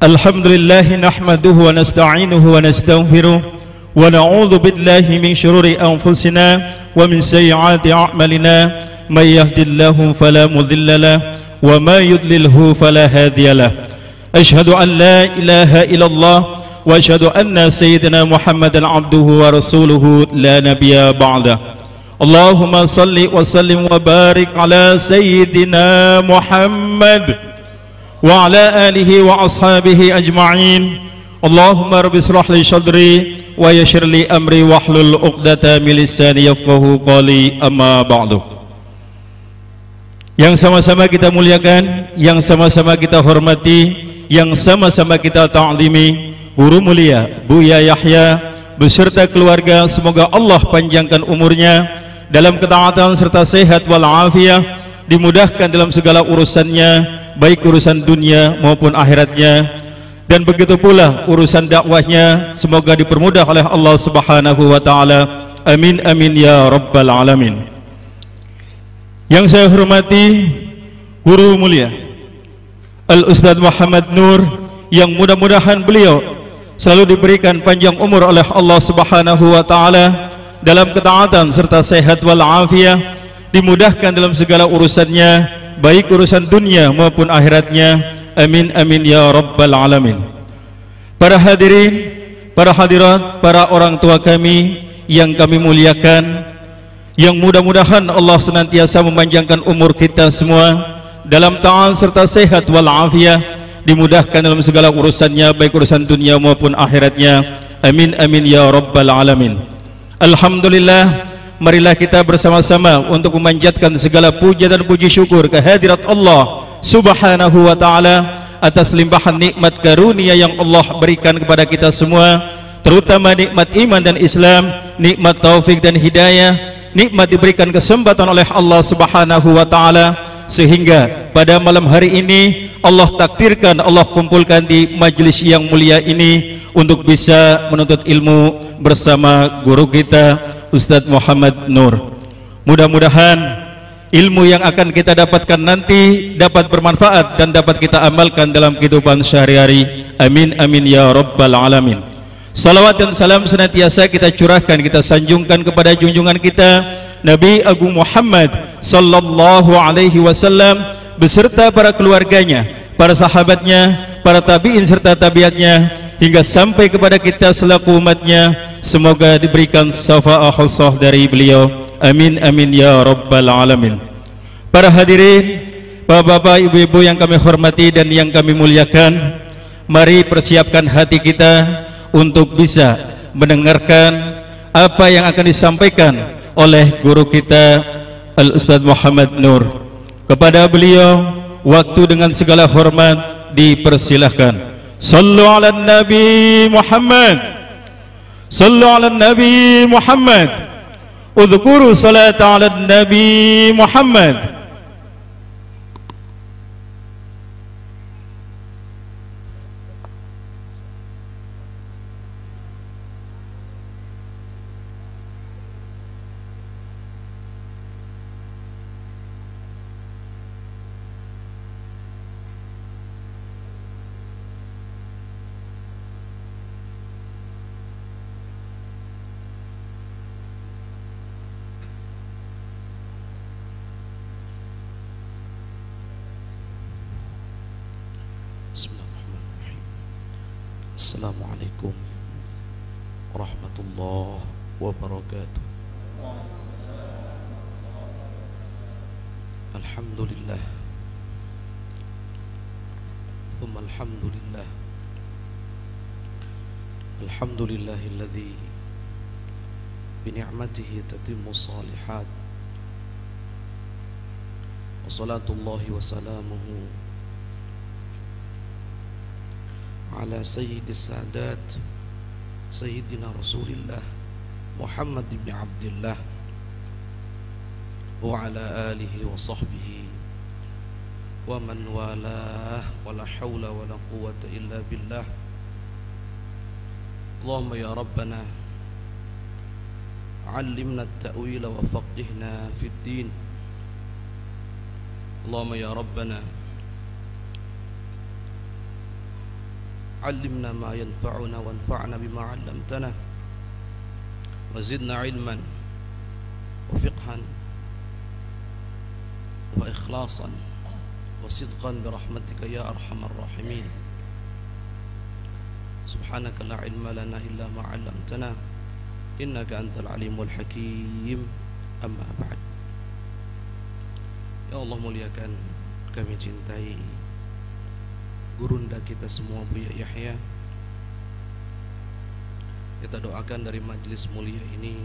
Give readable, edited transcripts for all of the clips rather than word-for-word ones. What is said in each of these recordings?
Alhamdulillah nahmaduhu wa nasta'inuhu wa nastaghfiruh wa na'udzu billahi min shururi anfusina wa min sayyiati a'malina may yahdihillahu fala mudilla lahu wa may yudlilhu fala hadiya lahu. Asyhadu an la ilaha illallah wa asyhadu anna sayyidina Muhammadan abduhu wa rasuluhu la nabiyya ba'da. Allahumma salli wa sallim wa barik ala sayyidina Muhammad wa ala alihi wa ashabihi ajma'in. Allahumma rabbi israh li sadri wa yassir li amri wahlul 'uqdatam min lisani yafqahu qawli, amma ba'du. Yang sama-sama kita muliakan, yang sama-sama kita hormati, yang sama-sama kita ta'zimi guru mulia Buya Yahya beserta keluarga, semoga Allah panjangkan umurnya dalam ketaatan serta sehat walafiat, dimudahkan dalam segala urusannya, baik urusan dunia maupun akhiratnya, dan begitu pula urusan dakwahnya semoga dipermudah oleh Allah Subhanahu wa taala. Amin amin ya rabbal alamin. Yang saya hormati guru mulia Al Ustadz Muhammad Nur, yang mudah-mudahan beliau selalu diberikan panjang umur oleh Allah Subhanahu wa taala dalam ketaatan serta sehat walafiat, dimudahkan dalam segala urusannya, baik urusan dunia maupun akhiratnya. Amin amin ya rabbal alamin. Para hadirin, para hadirat, para orang tua kami yang kami muliakan, yang mudah-mudahan Allah senantiasa memanjangkan umur kita semua dalam taat serta sehat walafiat, dimudahkan dalam segala urusannya, baik urusan dunia maupun akhiratnya. Amin amin ya rabbal alamin. Alhamdulillah, marilah kita bersama-sama untuk memanjatkan segala puja dan puji syukur kehadirat Allah Subhanahu wa taala atas limpahan nikmat karunia yang Allah berikan kepada kita semua, terutama nikmat iman dan Islam, nikmat taufik dan hidayah, nikmat diberikan kesempatan oleh Allah Subhanahu wa taala sehingga pada malam hari ini Allah takdirkan, Allah kumpulkan di majlis yang mulia ini untuk bisa menuntut ilmu bersama guru kita Ustadz Muhammad Nur. Mudah-mudahan ilmu yang akan kita dapatkan nanti dapat bermanfaat dan dapat kita amalkan dalam kehidupan sehari-hari. Amin amin ya rabbal alamin. Salawat dan salam senantiasa kita curahkan, kita sanjungkan kepada junjungan kita Nabi Agung Muhammad sallallahu alaihi wasallam beserta para keluarganya, para sahabatnya, para tabi'in serta tabiatnya, hingga sampai kepada kita selaku umatnya. Semoga diberikan syafa'ah khusus dari beliau. Amin amin ya rabbal alamin. Para hadirin, bapak-bapak, ibu-ibu yang kami hormati dan yang kami muliakan, mari persiapkan hati kita untuk bisa mendengarkan apa yang akan disampaikan oleh guru kita Al Ustadz Muhammad Nur. Kepada beliau waktu dengan segala hormat dipersilahkan. Sallu ala Nabi Muhammad, sallu ala Nabi Muhammad, udhkuru salat ala Nabi Muhammad. Assalamualaikum warahmatullahi wabarakatuh. Alhamdulillah, thumma alhamdulillah, alhamdulillahilladzi bini'matihi tatimmu shalihat, wa salatullahi wa salamuhu ala sayyidis sadat sayyidina Rasulillah Muhammad ibn Abdullah wa ala alihi wa sahbihi wa man walah, wa la hawla wa la quwwata illa billah. Allahumma ya Rabbana allimna at-ta'wila wa faqihna fid din. Allahumma ya Rabbana علمنا ما ينفعنا وانفعنا بما علمتنا وزدنا علما وفقها وإخلاصا وصدقا برحمتك يا أرحم الراحمين. سبحانك لا علم لنا إلا ما علمتنا إنك أنت العليم الحكيم. أما بعد. Ya Allah, muliakan, kami cintai gurunda kita semua, Buya Yahya. Kita doakan dari majelis mulia ini,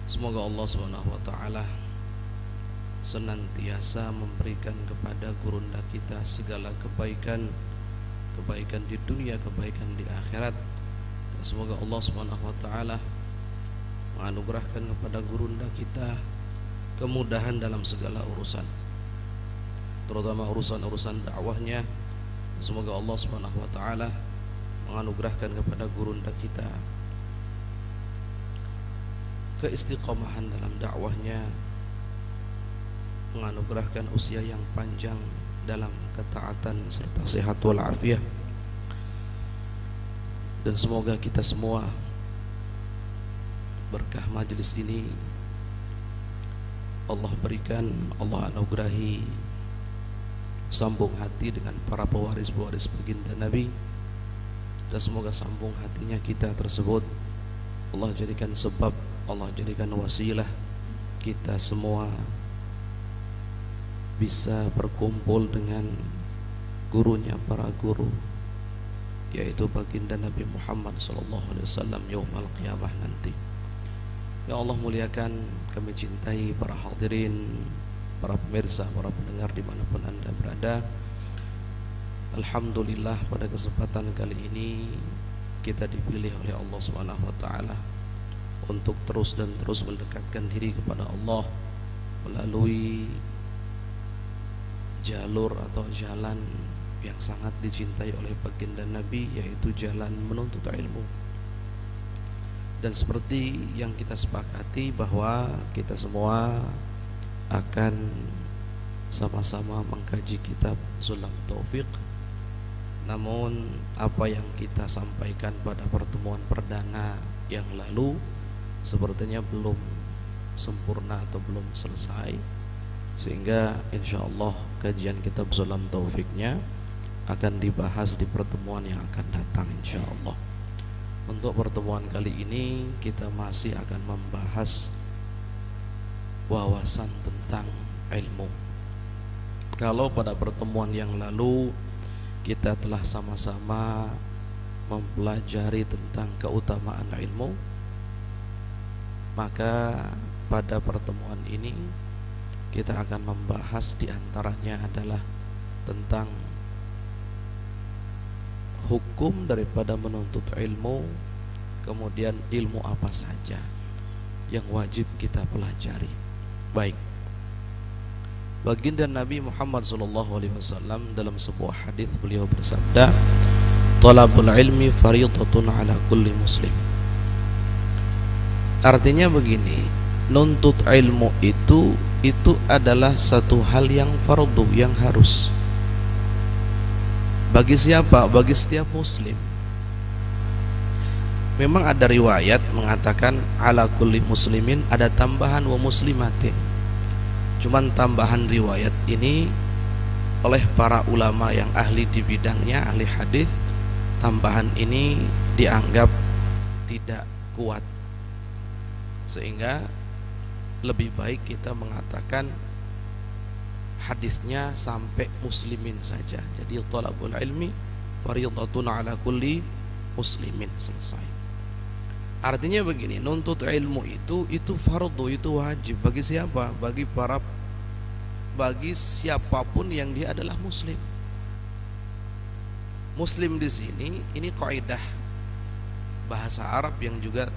semoga Allah SWT senantiasa memberikan kepada gurunda kita segala kebaikan, kebaikan di dunia, kebaikan di akhirat. Dan semoga Allah SWT menganugerahkan kepada gurunda kita kemudahan dalam segala urusan, terutama urusan-urusan dakwahnya. Semoga Allah SWT menganugerahkan kepada gurunda kita keistiqomahan dalam dakwahnya, menganugerahkan usia yang panjang dalam ketaatan serta sehat walafiat. Dan semoga kita semua berkah majelis ini Allah berikan, Allah anugerahi sambung hati dengan para pewaris-pewaris baginda Nabi, dan semoga sambung hatinya kita tersebut Allah jadikan sebab, Allah jadikan wasilah kita semua bisa berkumpul dengan gurunya para guru, yaitu baginda Nabi Muhammad SAW yaumul qiyamah nanti. Ya Allah, muliakan, kami cintai para hadirin, para pemirsa, para pendengar dimanapun Anda berada. Alhamdulillah, pada kesempatan kali ini kita dipilih oleh Allah SWT untuk terus dan terus mendekatkan diri kepada Allah melalui jalur atau jalan yang sangat dicintai oleh baginda Nabi, yaitu jalan menuntut ilmu. Dan seperti yang kita sepakati bahwa kita semua akan sama-sama mengkaji kitab Sulam Taufik. Namun apa yang kita sampaikan pada pertemuan perdana yang lalu sepertinya belum sempurna atau belum selesai, sehingga insyaallah kajian kitab Sulam Taufiknya akan dibahas di pertemuan yang akan datang insyaallah. Untuk pertemuan kali ini kita masih akan membahas wawasan tentang ilmu. Kalau pada pertemuan yang lalu kita telah sama-sama mempelajari tentang keutamaan ilmu, maka pada pertemuan ini kita akan membahas diantaranya adalah tentang hukum daripada menuntut ilmu, kemudian ilmu apa saja yang wajib kita pelajari. Baik, baginda Nabi Muhammad SAW dalam sebuah hadis beliau bersabda, "Talabul ilmi fariidatun ala kulli muslim." Artinya begini, nuntut ilmu itu adalah satu hal yang fardu, yang harus. Bagi siapa? Bagi setiap muslim. Memang ada riwayat mengatakan ala kulli muslimin, ada tambahan wa muslimatin. Cuman tambahan riwayat ini oleh para ulama yang ahli di bidangnya, ahli hadis, tambahan ini dianggap tidak kuat, sehingga lebih baik kita mengatakan hadisnya sampai muslimin saja. Jadi talabul ilmi fariidatun ala kulli muslimin, selesai. Artinya begini, nuntut ilmu itu fardu, itu wajib bagi siapa? Bagi siapapun yang dia adalah muslim. Muslim di sini ini kaidah bahasa Arab yang juga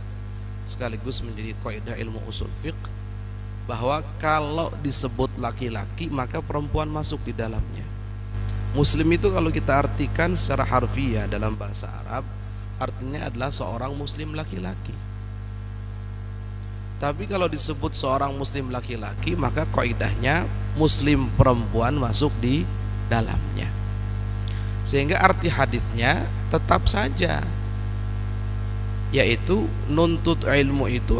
sekaligus menjadi kaidah ilmu usul fiqh, bahwa kalau disebut laki-laki maka perempuan masuk di dalamnya. Muslim itu kalau kita artikan secara harfiah dalam bahasa Arab, artinya adalah seorang muslim laki-laki. Tapi kalau disebut seorang muslim laki-laki, maka kaidahnya muslim perempuan masuk di dalamnya. Sehingga arti hadisnya tetap saja, yaitu nuntut ilmu itu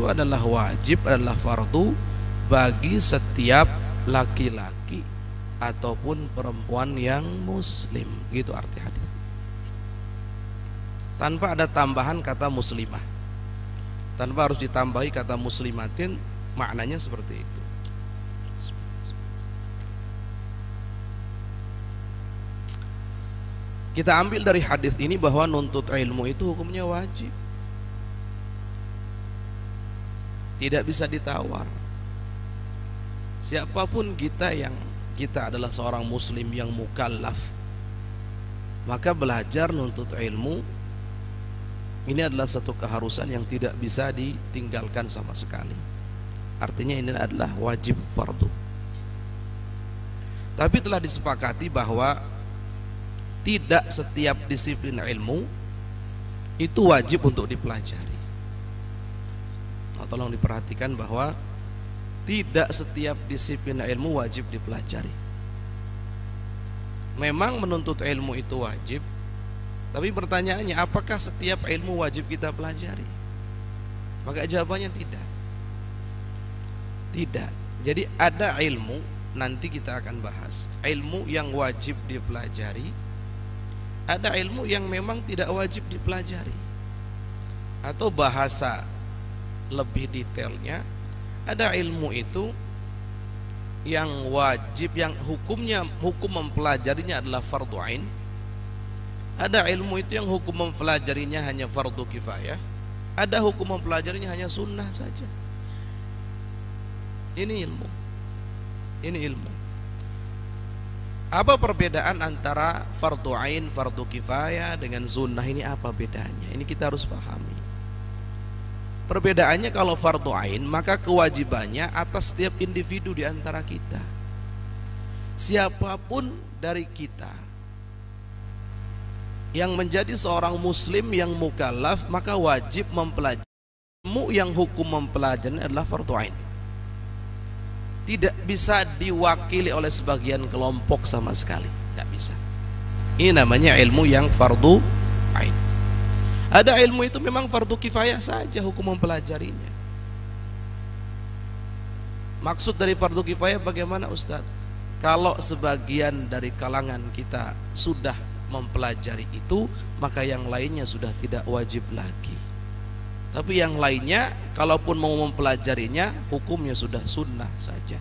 adalah wajib, adalah fardu bagi setiap laki-laki ataupun perempuan yang muslim. Gitu arti hadis, tanpa ada tambahan kata muslimah, tanpa harus ditambahi kata muslimatin. Maknanya seperti itu. Kita ambil dari hadis ini bahwa nuntut ilmu itu hukumnya wajib, tidak bisa ditawar. Siapapun kita adalah seorang muslim yang mukallaf, maka belajar nuntut ilmu ini adalah satu keharusan yang tidak bisa ditinggalkan sama sekali. Artinya ini adalah wajib fardu. Tapi telah disepakati bahwa tidak setiap disiplin ilmu itu wajib untuk dipelajari. Nah, tolong diperhatikan bahwa tidak setiap disiplin ilmu wajib dipelajari. Memang menuntut ilmu itu wajib, tapi pertanyaannya, apakah setiap ilmu wajib kita pelajari? Maka jawabannya tidak. Tidak. Jadi ada ilmu, nanti kita akan bahas, ilmu yang wajib dipelajari, ada ilmu yang memang tidak wajib dipelajari. Atau bahasa lebih detailnya, ada ilmu itu yang wajib, yang hukum mempelajarinya adalah fardu ain. Ada ilmu itu yang hukum mempelajarinya hanya fardu kifayah. Ada hukum mempelajarinya hanya sunnah saja. Ini ilmu. Ini ilmu. Apa perbedaan antara fardu ain, fardu kifayah dengan sunnah ini? Apa bedanya? Ini kita harus pahami. Perbedaannya, kalau fardu ain maka kewajibannya atas setiap individu di antara kita. Siapapun dari kita yang menjadi seorang muslim yang mukallaf, maka wajib mempelajari ilmu yang hukum mempelajarinya adalah fardu ain. Tidak bisa diwakili oleh sebagian kelompok sama sekali, tidak bisa. Ini namanya ilmu yang fardu ain. Ada ilmu itu memang fardu kifayah saja hukum mempelajarinya. Maksud dari fardu kifayah bagaimana, Ustaz? Kalau sebagian dari kalangan kita sudah mempelajari itu, maka yang lainnya sudah tidak wajib lagi. Tapi yang lainnya, kalaupun mau mempelajarinya, hukumnya sudah sunnah saja.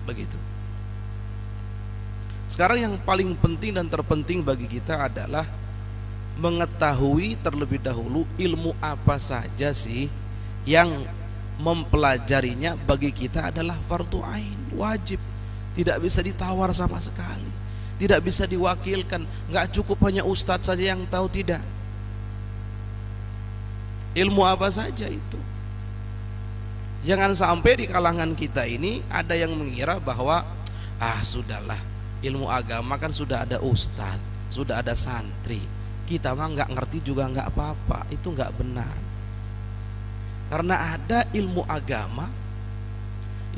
Begitu. Sekarang yang paling penting dan terpenting bagi kita adalah mengetahui terlebih dahulu ilmu apa saja sih yang mempelajarinya bagi kita adalah fardu ain, wajib, tidak bisa ditawar sama sekali, tidak bisa diwakilkan. Nggak cukup hanya ustadz saja yang tahu, tidak. Ilmu apa saja itu. Jangan sampai di kalangan kita ini ada yang mengira bahwa sudahlah, ilmu agama kan sudah ada ustadz, sudah ada santri, kita mah nggak ngerti juga nggak apa-apa. Itu nggak benar. Karena ada ilmu agama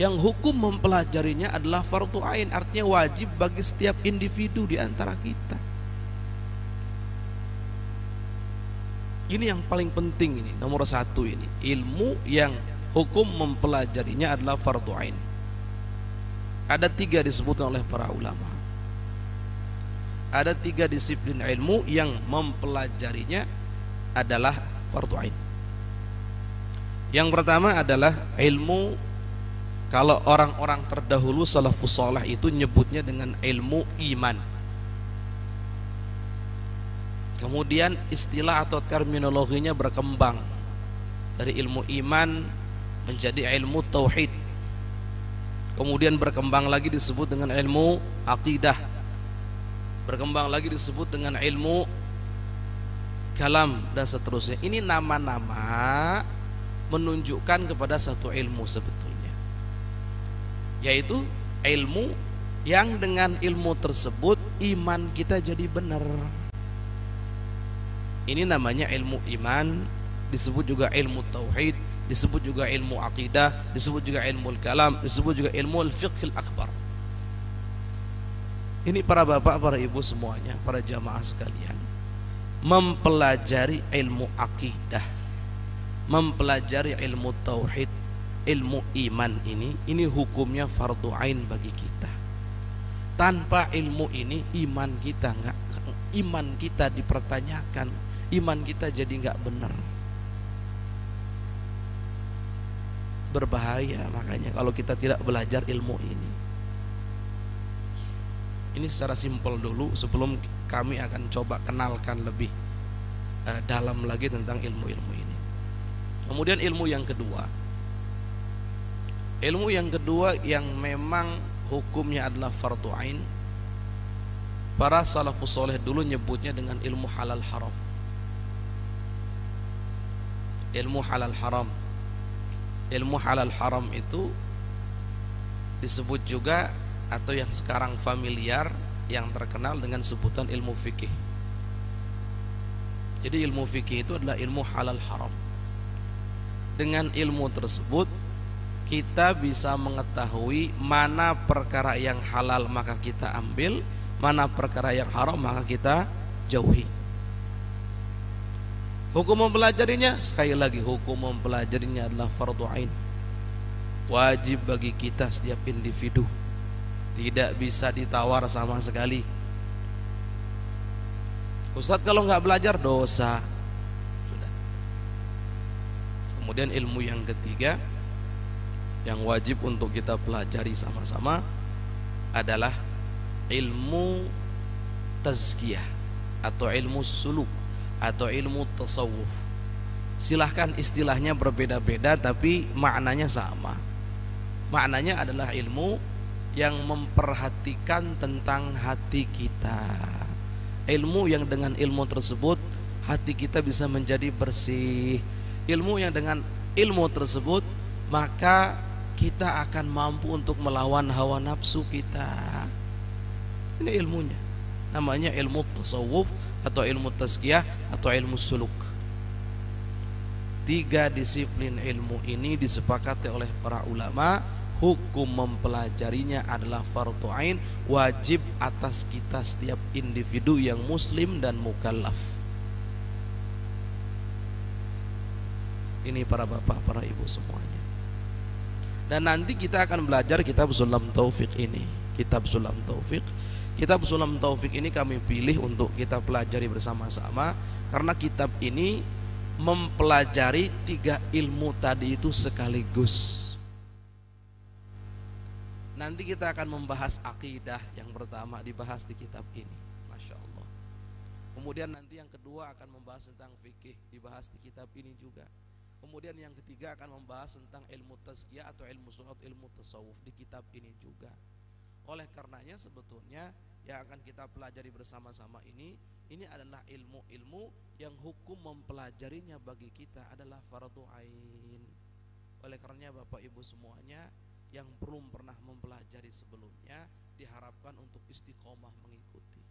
yang hukum mempelajarinya adalah fardu ain, artinya wajib bagi setiap individu di antara kita. Ini yang paling penting, ini nomor satu, ini ilmu yang hukum mempelajarinya adalah fardu ain. Ada 3 disebutkan oleh para ulama. Ada 3 disiplin ilmu yang mempelajarinya adalah fardu ain. Yang pertama adalah ilmu, kalau orang-orang terdahulu salafus saleh itu nyebutnya dengan ilmu iman. Kemudian istilah atau terminologinya berkembang dari ilmu iman menjadi ilmu tauhid. Kemudian berkembang lagi disebut dengan ilmu akidah. Berkembang lagi disebut dengan ilmu kalam dan seterusnya. Ini nama-nama menunjukkan kepada satu ilmu sebetulnya, yaitu ilmu yang dengan ilmu tersebut iman kita jadi benar. Ini namanya ilmu iman, disebut juga ilmu tauhid, disebut juga ilmu akidah, disebut juga ilmu kalam, disebut juga ilmu al-fiqh al-akbar. Ini para bapak, para ibu semuanya, para jamaah sekalian, mempelajari ilmu akidah, mempelajari ilmu tauhid, ilmu iman ini hukumnya fardu ain bagi kita. Tanpa ilmu ini iman kita dipertanyakan, iman kita jadi nggak benar. Berbahaya makanya kalau kita tidak belajar ilmu ini. Ini secara simpel dulu sebelum kami akan coba kenalkan lebih dalam lagi tentang ilmu-ilmu ini. Kemudian ilmu yang kedua yang memang hukumnya adalah fardu ain. Para salafus soleh dulu nyebutnya dengan ilmu halal haram. Ilmu halal haram. Ilmu halal haram itu disebut juga atau yang sekarang familiar yang terkenal dengan sebutan ilmu fikih. Jadi ilmu fikih itu adalah ilmu halal haram. Dengan ilmu tersebut kita bisa mengetahui mana perkara yang halal maka kita ambil, mana perkara yang haram maka kita jauhi. Hukum mempelajarinya, sekali lagi hukum mempelajarinya adalah fardu ain. Wajib bagi kita setiap individu. Tidak bisa ditawar sama sekali. Ustadz kalau nggak belajar dosa. Sudah. Kemudian ilmu yang ketiga yang wajib untuk kita pelajari sama-sama adalah ilmu tazkiyah atau ilmu suluk atau ilmu tasawuf. Silahkan istilahnya berbeda-beda tapi maknanya sama. Maknanya adalah ilmu yang memperhatikan tentang hati kita. Ilmu yang dengan ilmu tersebut hati kita bisa menjadi bersih. Ilmu yang dengan ilmu tersebut maka kita akan mampu untuk melawan hawa nafsu kita. Ini ilmunya. Namanya ilmu tasawuf atau ilmu tazkiyah atau ilmu suluk. 3 disiplin ilmu ini disepakati oleh para ulama. Hukum mempelajarinya adalah fardu ain, wajib atas kita setiap individu yang muslim dan mukallaf. Ini para bapak, para ibu semuanya. Dan nanti kita akan belajar kitab Sulam Taufik ini. Kitab Sulam Taufik. Kitab Sulam Taufik ini kami pilih untuk kita pelajari bersama-sama karena kitab ini mempelajari 3 ilmu tadi itu sekaligus. Nanti kita akan membahas akidah yang pertama dibahas di kitab ini, Masya Allah. Kemudian nanti yang kedua akan membahas tentang fikih, dibahas di kitab ini juga. Kemudian yang ketiga akan membahas tentang ilmu tazkiyah atau ilmu sunat, ilmu tasawuf di kitab ini juga. Oleh karenanya sebetulnya yang akan kita pelajari bersama-sama ini adalah ilmu-ilmu yang hukum mempelajarinya bagi kita adalah fardu ain. Oleh karenanya Bapak Ibu semuanya yang belum pernah mempelajari sebelumnya diharapkan untuk istiqomah mengikuti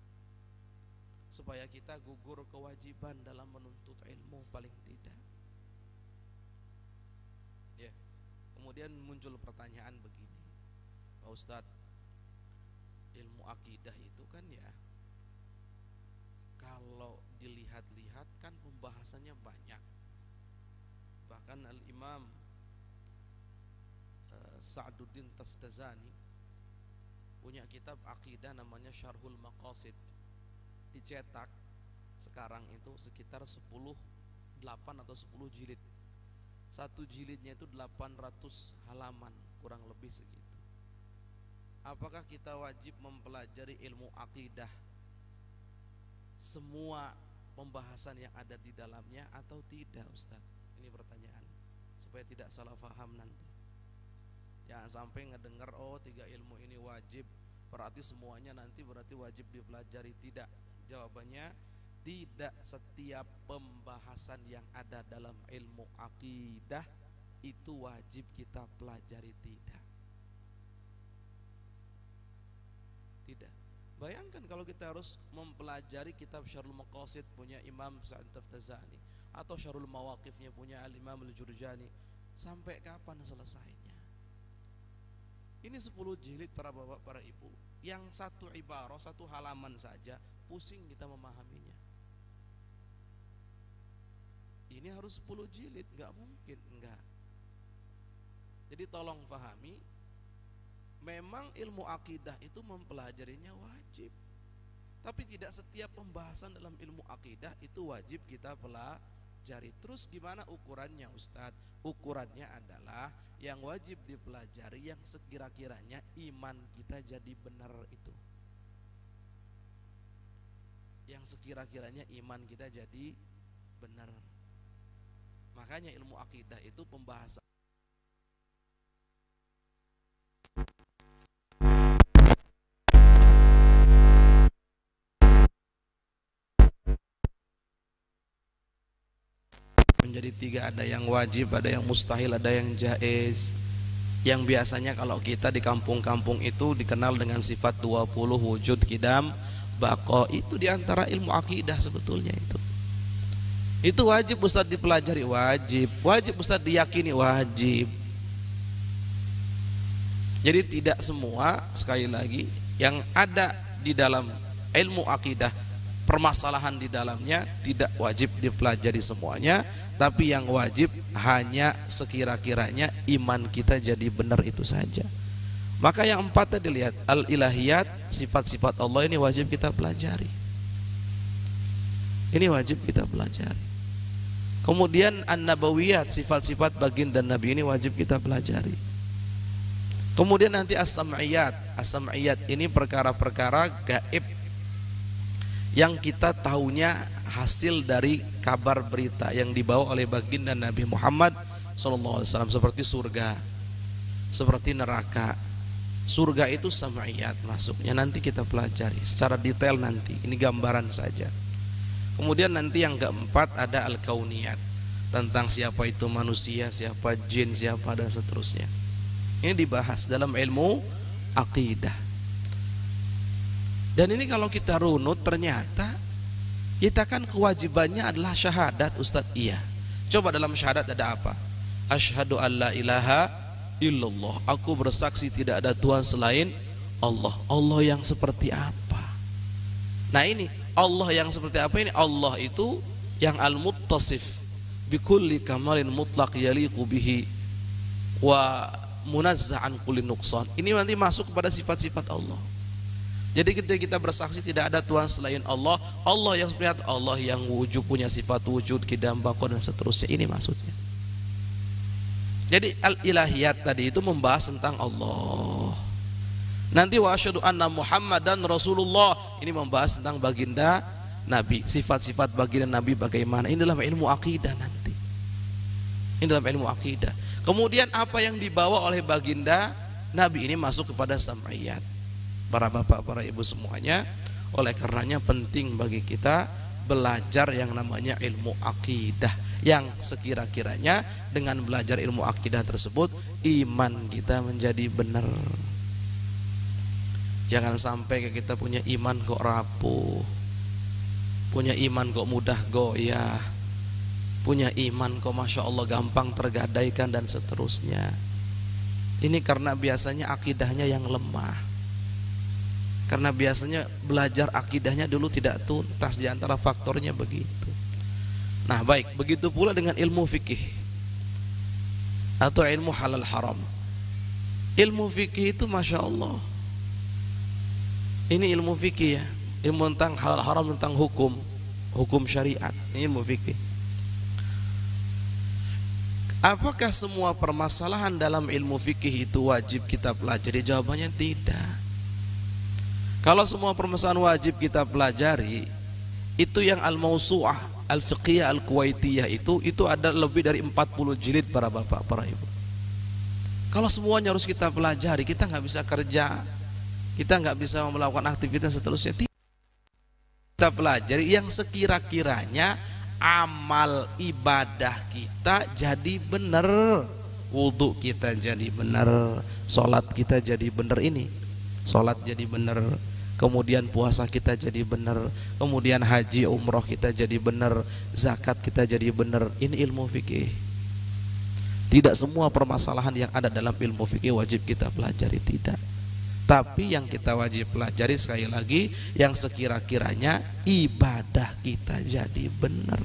supaya kita gugur kewajiban dalam menuntut ilmu paling tidak ya. Kemudian muncul pertanyaan begini, Pak Ustadz, ilmu akidah itu kan ya kalau dilihat-lihat kan pembahasannya banyak. Bahkan Al-Imam Sa'duddin Taftazani punya kitab akidah namanya Syarhul Maqasid, dicetak sekarang itu sekitar 8 atau 10 jilid. Satu jilidnya itu 800 halaman kurang lebih segitu. Apakah kita wajib mempelajari ilmu akidah semua pembahasan yang ada di dalamnya atau tidak, Ustaz? Ini pertanyaan supaya tidak salah paham nanti. Jangan sampai ngedengar 3 ilmu ini wajib berarti semuanya nanti berarti wajib dipelajari. Tidak. Jawabannya tidak setiap pembahasan yang ada dalam ilmu akidah itu wajib kita pelajari. Tidak. Bayangkan kalau kita harus mempelajari kitab Syarhul Maqasid punya Imam Sa'd Taftazani atau Syarhul Mawaqifnya punya Al-Imam Al-Jurjani, sampai kapan selesainya? Ini 10 jilid para bapak, para ibu, yang satu ibarah, satu halaman saja pusing kita memahaminya. Ini harus 10 jilid, nggak mungkin, enggak. Jadi tolong pahami, memang ilmu akidah itu mempelajarinya wajib. Tapi tidak setiap pembahasan dalam ilmu akidah itu wajib kita pelajari. Terus gimana ukurannya Ustadz? Ukurannya adalah yang wajib dipelajari yang sekira-kiranya iman kita jadi benar itu. Yang sekira-kiranya iman kita jadi benar. Makanya ilmu akidah itu pembahasan menjadi 3, ada yang wajib, ada yang mustahil, ada yang jaiz. Yang biasanya kalau kita di kampung-kampung itu dikenal dengan sifat 20 wujud, qidam, baqa, itu diantara ilmu akidah sebetulnya itu. Itu wajib Ustadz dipelajari, wajib. Wajib Ustadz diyakini, wajib. Jadi tidak semua, sekali lagi, yang ada di dalam ilmu akidah, permasalahan di dalamnya tidak wajib dipelajari semuanya, tapi yang wajib hanya sekira-kiranya iman kita jadi benar itu saja. Maka yang 4 tadi lihat, al-ilahiyat, sifat-sifat Allah ini wajib kita pelajari. Ini wajib kita pelajari. Kemudian an-nabawiyat, sifat-sifat baginda Nabi ini wajib kita pelajari. Kemudian nanti as-sam'iyat. As-sam'iyat ini perkara-perkara gaib yang kita tahunya hasil dari kabar berita yang dibawa oleh baginda Nabi Muhammad SAW, seperti surga, seperti neraka. Surga itu sam'iyat masuknya, nanti kita pelajari secara detail nanti. Ini gambaran saja. Kemudian nanti yang keempat ada al-kauniyat, tentang siapa itu manusia, siapa jin, siapa dan seterusnya. Ini dibahas dalam ilmu akidah. Dan ini kalau kita runut ternyata kita kan kewajibannya adalah syahadat Ustadz. Iya. Coba dalam syahadat ada apa? Asyhadu an la ilaha illallah. Aku bersaksi tidak ada Tuhan selain Allah. Allah yang seperti apa? Nah ini Allah yang seperti apa ini? Allah itu yang al-muttasif bikulli kamalin mutlaq yaliqu bihi wa munazza'an kulli nuqsan. Ini nanti masuk kepada sifat-sifat Allah. Jadi ketika kita bersaksi tidak ada Tuhan selain Allah, Allah yang seperti Allah yang wujud, punya sifat wujud, qidam, baqa dan seterusnya. Ini maksudnya. Jadi al-ilahiyat tadi itu membahas tentang Allah. Nanti wa asyhadu anna Muhammadan Rasulullah, ini membahas tentang baginda Nabi, sifat-sifat baginda Nabi bagaimana. Ini dalam ilmu akidah nanti. Ini dalam ilmu akidah. Kemudian apa yang dibawa oleh baginda Nabi ini masuk kepada sam'iyat. Para bapak, para ibu semuanya, oleh karenanya penting bagi kita belajar yang namanya ilmu akidah, yang sekira-kiranya dengan belajar ilmu akidah tersebut iman kita menjadi benar. Jangan sampai kita punya iman kok rapuh, punya iman kok mudah goyah, punya iman kok masya Allah gampang tergadaikan dan seterusnya. Ini karena biasanya akidahnya yang lemah. Karena biasanya belajar akidahnya dulu tidak tuntas, di antara faktornya begitu. Nah baik, begitu pula dengan ilmu fikih atau ilmu halal haram. Ilmu fikih itu masya Allah, ini ilmu fikih ya, ilmu tentang halal haram, tentang hukum syariat. Ini ilmu fikih. Apakah semua permasalahan dalam ilmu fikih itu wajib kita pelajari? Jawabannya tidak. Kalau semua permasalahan wajib kita pelajari, itu yang al-mausu'ah al-fiqhiyah al-kuwaitiyah itu ada lebih dari 40 jilid para bapak, para ibu. Kalau semuanya harus kita pelajari, kita nggak bisa kerja, kita nggak bisa melakukan aktivitas seterusnya. Kita pelajari yang sekira-kiranya amal ibadah kita jadi benar, wudhu kita jadi benar, sholat kita jadi benar. Ini sholat jadi benar, kemudian puasa kita jadi benar, kemudian haji umroh kita jadi benar, zakat kita jadi benar. Ini ilmu fikih. Tidak semua permasalahan yang ada dalam ilmu fikih wajib kita pelajari, tidak. Tapi yang kita wajib pelajari sekali lagi yang sekira-kiranya ibadah kita jadi benar.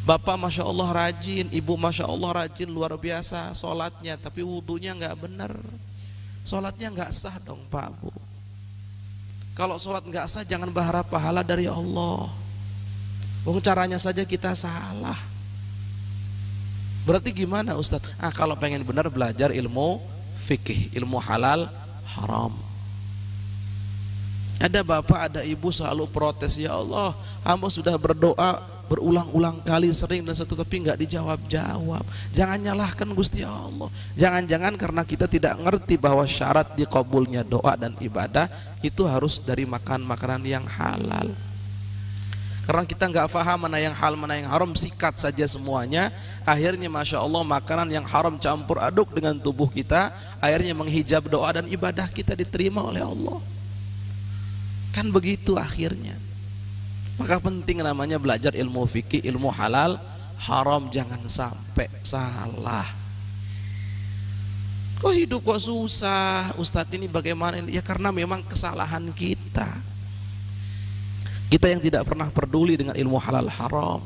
Bapak Masya Allah rajin, Ibu Masya Allah rajin, luar biasa sholatnya, tapi wudunya nggak benar. Sholatnya nggak sah dong Pak Bu. Kalau sholat nggak sah jangan berharap pahala dari Allah. Caranya saja kita salah. Berarti gimana Ustaz? Kalau pengen benar belajar ilmu fikih, ilmu halal haram. Ada bapak, ada ibu selalu protes, ya Allah, hamba sudah berdoa berulang-ulang kali, sering dan satu, tapi nggak dijawab-jawab. Jangan nyalahkan Gusti Allah. Jangan-jangan karena kita tidak ngerti bahwa syarat dikabulnya doa dan ibadah itu harus dari makan makanan yang halal. Karena kita nggak paham mana yang halal mana yang haram, sikat saja semuanya. Akhirnya Masya Allah makanan yang haram campur aduk dengan tubuh kita, akhirnya menghijab doa dan ibadah kita diterima oleh Allah. Kan begitu akhirnya. Maka penting namanya belajar ilmu fikih, ilmu halal haram, jangan sampai salah. Kok hidup kok susah Ustadz, ini bagaimana? Ya karena memang kesalahan kita. Kita yang tidak pernah peduli dengan ilmu halal haram.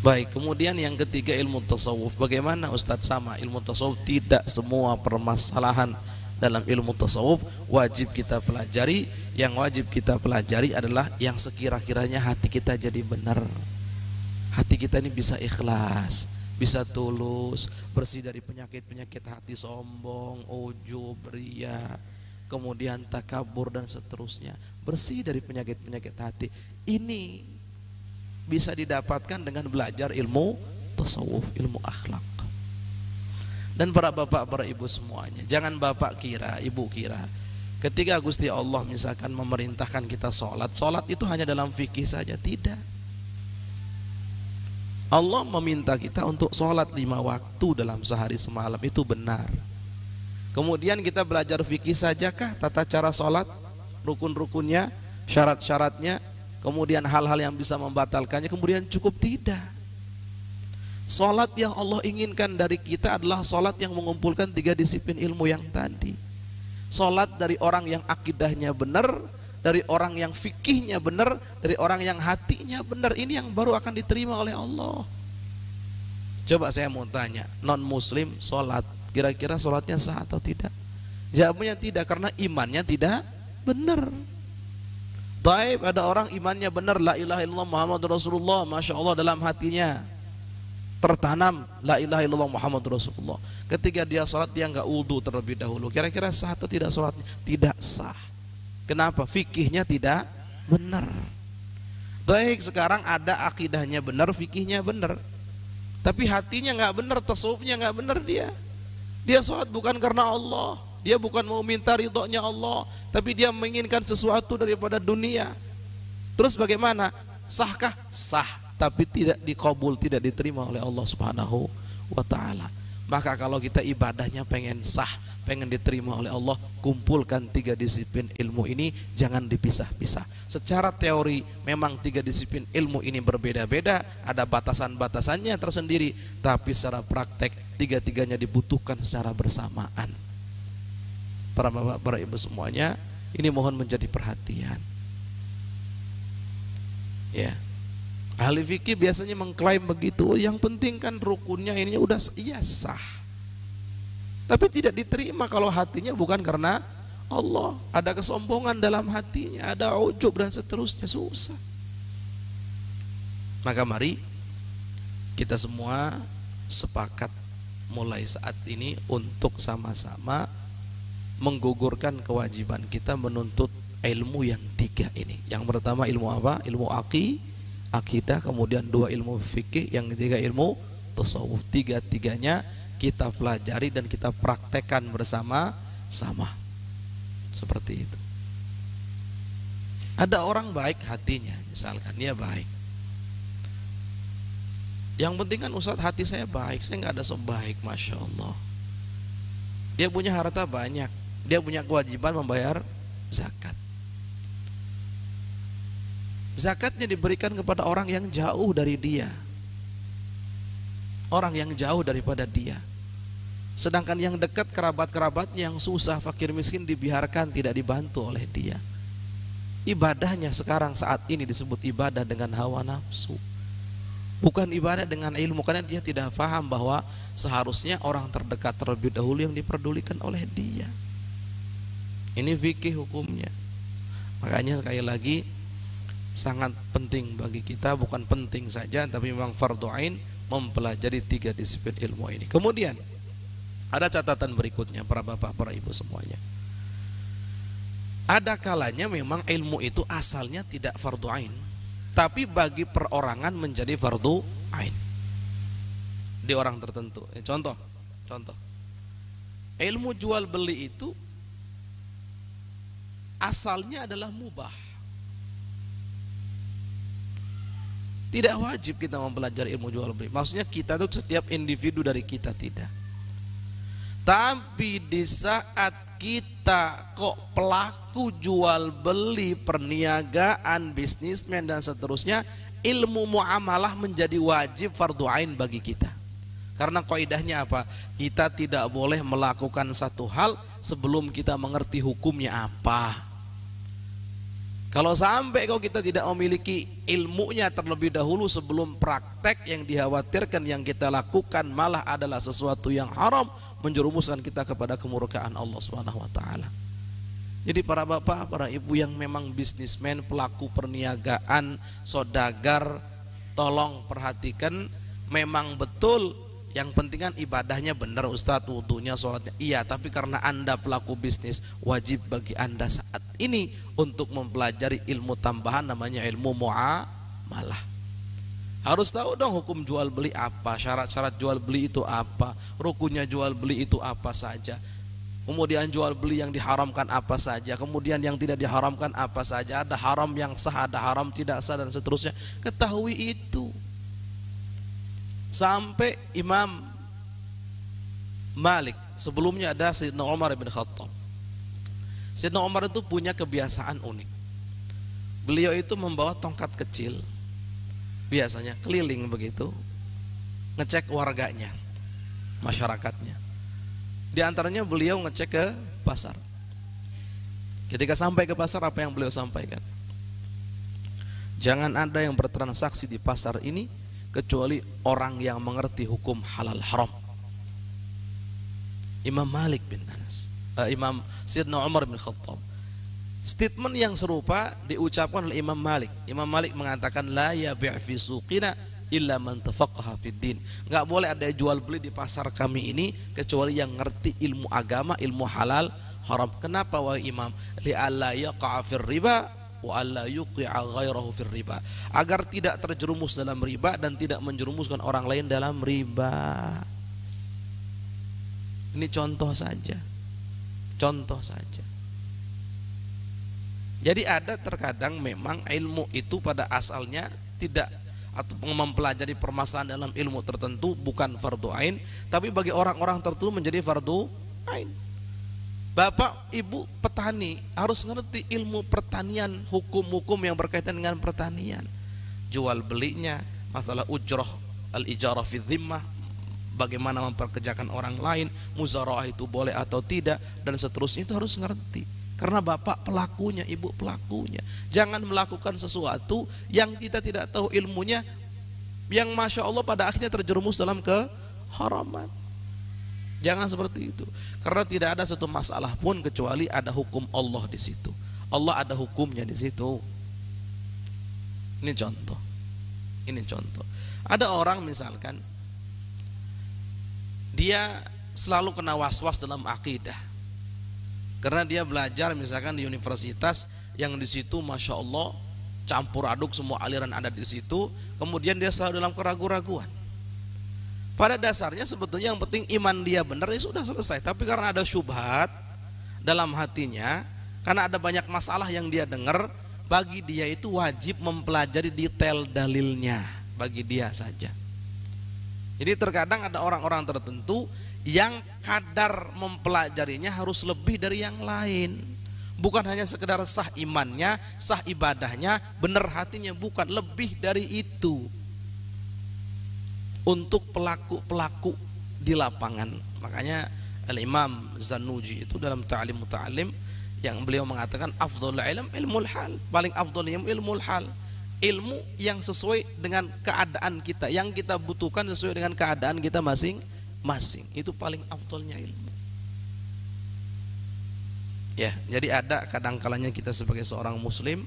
Baik, kemudian yang ketiga ilmu tasawuf. Bagaimana Ustadz? Sama, ilmu tasawuf tidak semua permasalahan dalam ilmu tasawuf wajib kita pelajari. Yang wajib kita pelajari adalah yang sekira-kiranya hati kita jadi benar. Hati kita ini bisa ikhlas, bisa tulus, bersih dari penyakit-penyakit hati sombong, ujub, riya, kemudian takabur dan seterusnya. Bersih dari penyakit-penyakit hati. Ini bisa didapatkan dengan belajar ilmu tasawuf, ilmu akhlak. Dan para bapak, para ibu semuanya, jangan bapak kira, ibu kira ketika Gusti Allah misalkan memerintahkan kita sholat, sholat itu hanya dalam fikih saja. Tidak. Allah meminta kita untuk sholat 5 waktu dalam sehari semalam, itu benar. Kemudian kita belajar fikih sajakah tata cara sholat, rukun-rukunnya, syarat-syaratnya, kemudian hal-hal yang bisa membatalkannya, kemudian cukup? Tidak. Sholat yang Allah inginkan dari kita adalah sholat yang mengumpulkan 3 disiplin ilmu yang tadi. Sholat dari orang yang akidahnya benar, dari orang yang fikihnya benar, dari orang yang hatinya benar. Ini yang baru akan diterima oleh Allah. Coba saya mau tanya, non muslim sholat, kira-kira sholatnya sah atau tidak? Jawabnya tidak, karena imannya tidak benar. Taib, ada orang imannya benar, la ilaha illallah Muhammadur Rasulullah, Masya Allah dalam hatinya tertanam la ilaha illallah Muhammadur Rasulullah. Ketika dia sholat dia nggak wudu terlebih dahulu, kira-kira sah atau tidak sholatnya? Tidak sah. Kenapa? Fikihnya tidak benar. Baik, sekarang ada akidahnya benar, fikihnya benar, tapi hatinya nggak benar, tasawufnya nggak benar. Dia sholat bukan karena Allah, dia bukan mau minta ridhonya Allah, tapi dia menginginkan sesuatu daripada dunia. Terus bagaimana? Sahkah? Sah, tapi tidak dikabul, tidak diterima oleh Allah Subhanahu wa ta'ala. Maka kalau kita ibadahnya pengen sah, pengen diterima oleh Allah, kumpulkan 3 disiplin ilmu ini, jangan dipisah-pisah. Secara teori memang 3 disiplin ilmu ini berbeda-beda, ada batasan-batasannya tersendiri, tapi secara praktek 3-tiganya dibutuhkan secara bersamaan. Para bapak, para ibu semuanya, ini mohon menjadi perhatian. Ya. Ahli fikih biasanya mengklaim begitu, yang penting kan rukunnya ini udah iya sah. Tapi tidak diterima kalau hatinya bukan karena Allah, ada kesombongan dalam hatinya, ada ujub dan seterusnya, susah. Maka mari kita semua sepakat mulai saat ini untuk sama-sama menggugurkan kewajiban kita menuntut ilmu yang 3 ini. Yang pertama ilmu apa? Ilmu akidah, kemudian 2 ilmu fikih, yang ketiga ilmu tasawuf. 3-tiganya kita pelajari dan kita praktekkan bersama-sama. Seperti itu. Ada orang baik hatinya, misalkan dia baik. Yang penting kan Ustadz hati saya baik, saya nggak ada sok baik, Masya Allah. Dia punya harta banyak, dia punya kewajiban membayar zakat. Zakatnya diberikan kepada orang yang jauh dari dia. orang yang jauh daripada dia. Sedangkan yang dekat, kerabat-kerabatnya yang susah, fakir miskin, dibiarkan, tidak dibantu oleh dia. Ibadahnya sekarang saat ini disebut ibadah dengan hawa nafsu, bukan ibadah dengan ilmu, karena dia tidak paham bahwa seharusnya orang terdekat terlebih dahulu yang diperdulikan oleh dia. Ini fikih hukumnya. Makanya sekali lagi sangat penting bagi kita, bukan penting saja tapi memang fardhu ain mempelajari 3 disiplin ilmu ini. Kemudian ada catatan berikutnya para bapak, para ibu semuanya. Ada kalanya memang ilmu itu asalnya tidak fardhu ain, tapi bagi perorangan menjadi fardhu ain di orang tertentu. Contoh. Ilmu jual beli itu asalnya adalah mubah. Tidak wajib kita mempelajari ilmu jual beli. Maksudnya kita tuh setiap individu dari kita tidak. Tapi di saat kita kok pelaku jual beli, perniagaan, bisnismen dan seterusnya, ilmu muamalah menjadi wajib fardhu ain bagi kita. Karena kaidahnya apa? Kita tidak boleh melakukan satu hal sebelum kita mengerti hukumnya apa. Kalau sampai kita tidak memiliki ilmunya terlebih dahulu sebelum praktek, yang dikhawatirkan yang kita lakukan malah adalah sesuatu yang haram, menjerumuskan kita kepada kemurkaan Allah Subhanahu wa taala. Jadi para bapak, para ibu yang memang bisnismen, pelaku perniagaan, saudagar, tolong perhatikan, memang betul yang penting kan ibadahnya benar Ustadz, wudunya, sholatnya iya, tapi karena anda pelaku bisnis, wajib bagi anda saat ini untuk mempelajari ilmu tambahan namanya ilmu muamalah. Harus tahu dong hukum jual beli apa, syarat-syarat jual beli itu apa, rukunnya jual beli itu apa saja, kemudian jual beli yang diharamkan apa saja, kemudian yang tidak diharamkan apa saja, ada haram yang sah, ada haram tidak sah dan seterusnya. Ketahui itu. Sampai Imam Malik, sebelumnya ada Sayyidina Umar bin Khattab. Sayyidina Umar itu punya kebiasaan unik. Beliau itu membawa tongkat kecil, biasanya keliling begitu, ngecek warganya, masyarakatnya. Di antaranya beliau ngecek ke pasar. Ketika sampai ke pasar, apa yang beliau sampaikan? Jangan ada yang bertransaksi di pasar ini kecuali orang yang mengerti hukum halal haram. Imam Malik bin Anas, Imam Sayyidina Umar bin Khattab. Statement yang serupa diucapkan oleh Imam Malik. Imam Malik mengatakan la yabi' fi suqina illa man tafaqaha fid din. Enggak boleh ada jual beli di pasar kami ini kecuali yang ngerti ilmu agama, ilmu halal haram. Kenapa wahai Imam? Li alla yaqa'a fir riba wa alla yuqi'a ghairahu fir riba. Agar tidak terjerumus dalam riba dan tidak menjerumuskan orang lain dalam riba. Ini contoh saja. Contoh saja. Jadi ada terkadang memang ilmu itu pada asalnya tidak, atau mempelajari permasalahan dalam ilmu tertentu bukan fardu ain, tapi bagi orang-orang tertentu menjadi fardu ain. Bapak, ibu petani harus ngerti ilmu pertanian, hukum-hukum yang berkaitan dengan pertanian. Jual belinya, masalah ujrah, al-ijarah fi dhimmah, bagaimana memperkerjakan orang lain, muzaraah itu boleh atau tidak, dan seterusnya itu harus ngerti. Karena bapak pelakunya, ibu pelakunya. Jangan melakukan sesuatu yang kita tidak tahu ilmunya, yang masya Allah pada akhirnya terjerumus dalam keharaman. Jangan seperti itu. Karena tidak ada satu masalah pun kecuali ada hukum Allah di situ. Allah ada hukumnya di situ. Ini contoh. Ini contoh. Ada orang misalkan dia selalu kena was-was dalam akidah. Karena dia belajar misalkan di universitas yang di situ masya Allah campur aduk semua aliran ada di situ, kemudian dia selalu dalam keraguan-raguan. Pada dasarnya sebetulnya yang penting iman dia benar, ya sudah selesai. Tapi karena ada syubhat dalam hatinya, karena ada banyak masalah yang dia dengar, bagi dia itu wajib mempelajari detail dalilnya, bagi dia saja. Jadi terkadang ada orang-orang tertentu yang kadar mempelajarinya harus lebih dari yang lain. Bukan hanya sekedar sah imannya, sah ibadahnya, benar hatinya, bukan, lebih dari itu. untuk pelaku-pelaku di lapangan. Makanya Al-Imam Zanuji itu dalam Ta'lim Muta'alim yang beliau mengatakan afdhalul ilm ilmul hal, paling afdhal ilmul hal, ilmu yang sesuai dengan keadaan kita, yang kita butuhkan sesuai dengan keadaan kita masing-masing, itu paling afdhalnya ilmu. Ya, jadi ada kadang-kalanya kita sebagai seorang muslim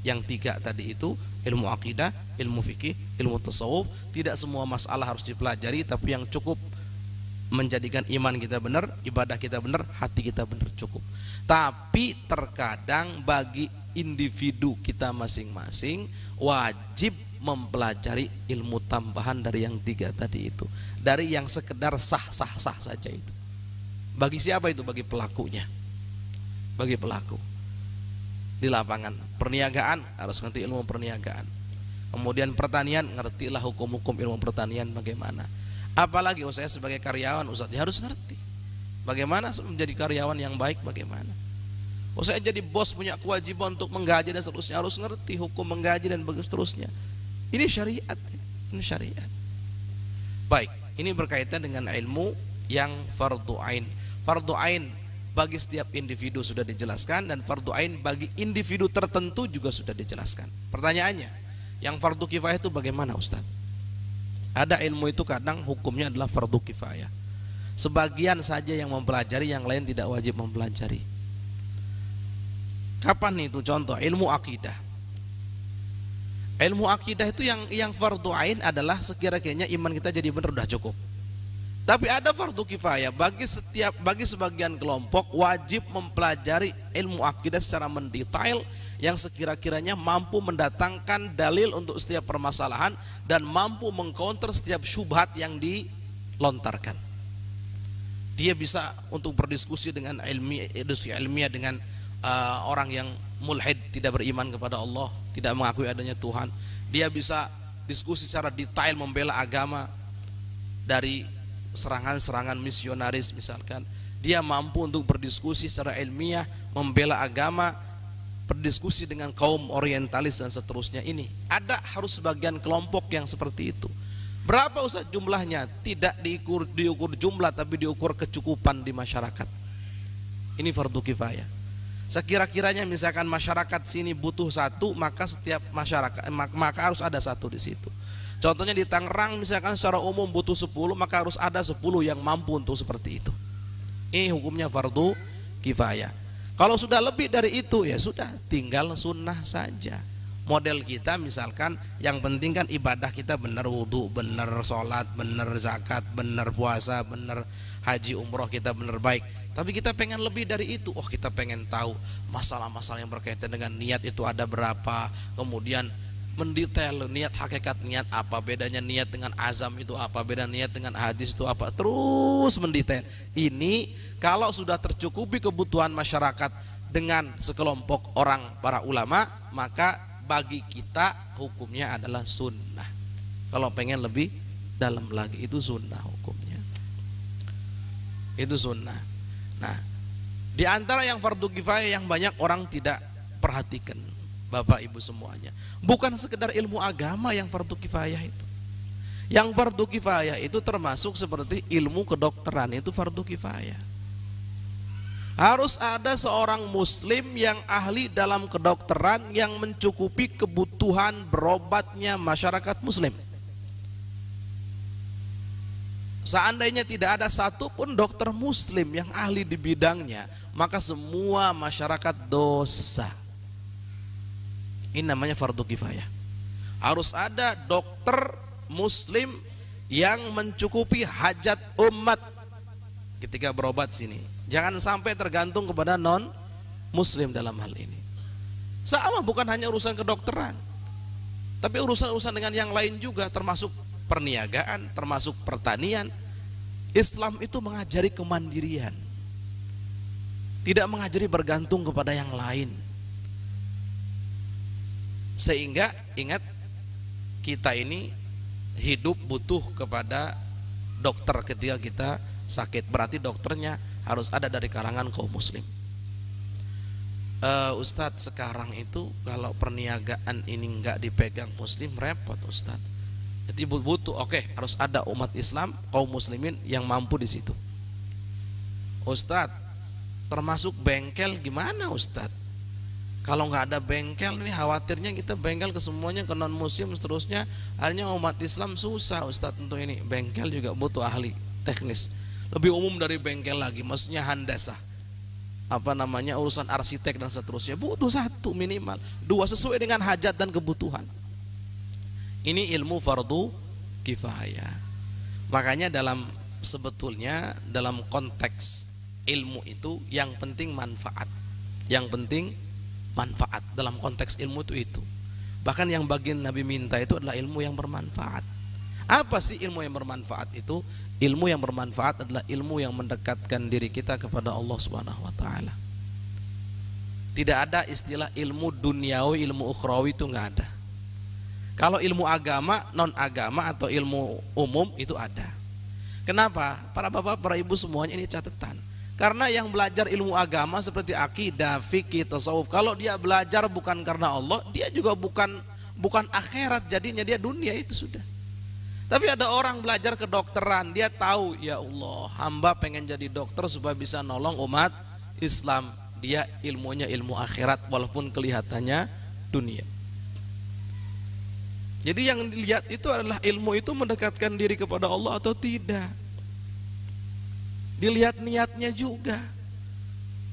yang tiga tadi itu, ilmu akidah, ilmu fikih, ilmu tasawuf, tidak semua masalah harus dipelajari, tapi yang cukup menjadikan iman kita benar, ibadah kita benar, hati kita benar cukup. Tapi terkadang bagi individu kita masing-masing wajib mempelajari ilmu tambahan dari yang tiga tadi itu, dari yang sekedar sah-sah saja itu. Bagi siapa itu? Bagi pelakunya, bagi pelaku di lapangan. Perniagaan harus ngerti ilmu perniagaan. Kemudian pertanian, ngertilah hukum-hukum ilmu pertanian bagaimana. Apalagi saya sebagai karyawan, Ustaz, ya harus ngerti bagaimana menjadi karyawan yang baik, bagaimana. Saya jadi bos, punya kewajiban untuk menggaji dan seterusnya, harus ngerti hukum menggaji dan seterusnya. Ini syariat, ini syariat. Baik, ini berkaitan dengan ilmu yang fardu ain. Fardu ain bagi setiap individu sudah dijelaskan, dan fardu ain bagi individu tertentu juga sudah dijelaskan. Pertanyaannya, yang fardu kifayah itu bagaimana, Ustaz? Ada ilmu itu kadang hukumnya adalah fardu kifayah. Sebagian saja yang mempelajari, yang lain tidak wajib mempelajari. Kapan itu? Contoh ilmu akidah. Ilmu akidah itu yang fardu ain adalah sekira-kiranya iman kita jadi benar, sudah cukup. Tapi ada fardu kifayah, bagi sebagian kelompok wajib mempelajari ilmu akidah secara mendetail, yang sekira-kiranya mampu mendatangkan dalil untuk setiap permasalahan dan mampu mengcounter setiap syubhat yang dilontarkan. Dia bisa untuk berdiskusi dengan ilmiah dengan orang yang mulhid, tidak beriman kepada Allah, tidak mengakui adanya Tuhan. Dia bisa diskusi secara detail membela agama dari serangan-serangan misionaris misalkan. Dia mampu untuk berdiskusi secara ilmiah membela agama, berdiskusi dengan kaum orientalis dan seterusnya. Ini ada harus sebagian kelompok yang seperti itu. Berapa Ustaz jumlahnya? Tidak diukur jumlah, tapi diukur kecukupan di masyarakat. Ini fardu kifayah. Sekira-kiranya misalkan masyarakat sini butuh satu, maka setiap masyarakat maka harus ada satu di situ. Contohnya di Tangerang misalkan secara umum butuh 10, maka harus ada 10 yang mampu untuk seperti itu. Ini hukumnya fardu kifayah. Kalau sudah lebih dari itu, ya sudah, tinggal sunnah saja. Model kita misalkan yang penting kan ibadah kita benar, wudu benar, sholat benar, zakat benar, puasa benar, haji umroh kita benar baik. Tapi kita pengen lebih dari itu. Kita pengen tahu masalah-masalah yang berkaitan dengan niat itu ada berapa, kemudian mendetail niat, hakikat niat apa, bedanya niat dengan azam itu apa, beda niat dengan hadis itu apa, terus mendetail. Ini kalau sudah tercukupi kebutuhan masyarakat dengan sekelompok orang para ulama, maka bagi kita hukumnya adalah sunnah. Kalau pengen lebih dalam lagi, itu sunnah hukumnya, itu sunnah. Nah, di antara yang fardu kifayah yang banyak orang tidak perhatikan, Bapak Ibu semuanya, bukan sekedar ilmu agama yang fardu kifayah itu. Yang fardu kifayah itu termasuk seperti ilmu kedokteran, itu fardu kifayah. Harus ada seorang muslim yang ahli dalam kedokteran yang mencukupi kebutuhan berobatnya masyarakat muslim. Seandainya tidak ada satupun dokter muslim yang ahli di bidangnya, maka semua masyarakat dosa. Ini namanya fardu kifayah. Harus ada dokter muslim yang mencukupi hajat umat ketika berobat sini. Jangan sampai tergantung kepada non muslim dalam hal ini. Sama, bukan hanya urusan kedokteran, tapi urusan-urusan dengan yang lain juga, termasuk perniagaan, termasuk pertanian. Islam itu mengajari kemandirian, tidak mengajari bergantung kepada yang lain. Sehingga ingat, kita ini hidup butuh kepada dokter ketika kita sakit. Berarti dokternya harus ada dari kalangan kaum muslim. Ustadz, sekarang itu kalau perniagaan ini nggak dipegang muslim repot Ustadz. Jadi butuh, oke, harus ada umat Islam, kaum muslimin yang mampu di situ. Ustadz, termasuk bengkel gimana Ustadz? Kalau nggak ada bengkel nih, khawatirnya kita bengkel ke semuanya, ke non muslim seterusnya, akhirnya umat Islam susah Ustadz untuk ini. Bengkel juga butuh ahli teknis, lebih umum dari bengkel lagi, maksudnya handasah, urusan arsitek dan seterusnya, butuh satu minimal, dua sesuai dengan hajat dan kebutuhan. Ini ilmu fardu kifayah. Makanya sebetulnya dalam konteks ilmu itu yang penting manfaat. Yang penting manfaat dalam konteks ilmu itu. Bahkan yang bagian Nabi minta itu adalah ilmu yang bermanfaat. Apa sih ilmu yang bermanfaat itu? Ilmu yang bermanfaat adalah ilmu yang mendekatkan diri kita kepada Allah Subhanahu wa taala. Tidak ada istilah ilmu duniawi, ilmu ukhrawi, itu enggak ada. Kalau ilmu agama, non agama atau ilmu umum itu ada. Kenapa? Para bapak, para ibu semuanya ini catatan. Karena yang belajar ilmu agama seperti akidah, fikih, tasawuf, kalau dia belajar bukan karena Allah, dia juga bukan akhirat, jadinya dia dunia itu sudah. Tapi ada orang belajar kedokteran, dia tahu, ya Allah, hamba pengen jadi dokter supaya bisa nolong umat Islam. Dia ilmunya ilmu akhirat walaupun kelihatannya dunia. Jadi yang dilihat itu adalah ilmu itu mendekatkan diri kepada Allah atau tidak. Dilihat niatnya juga.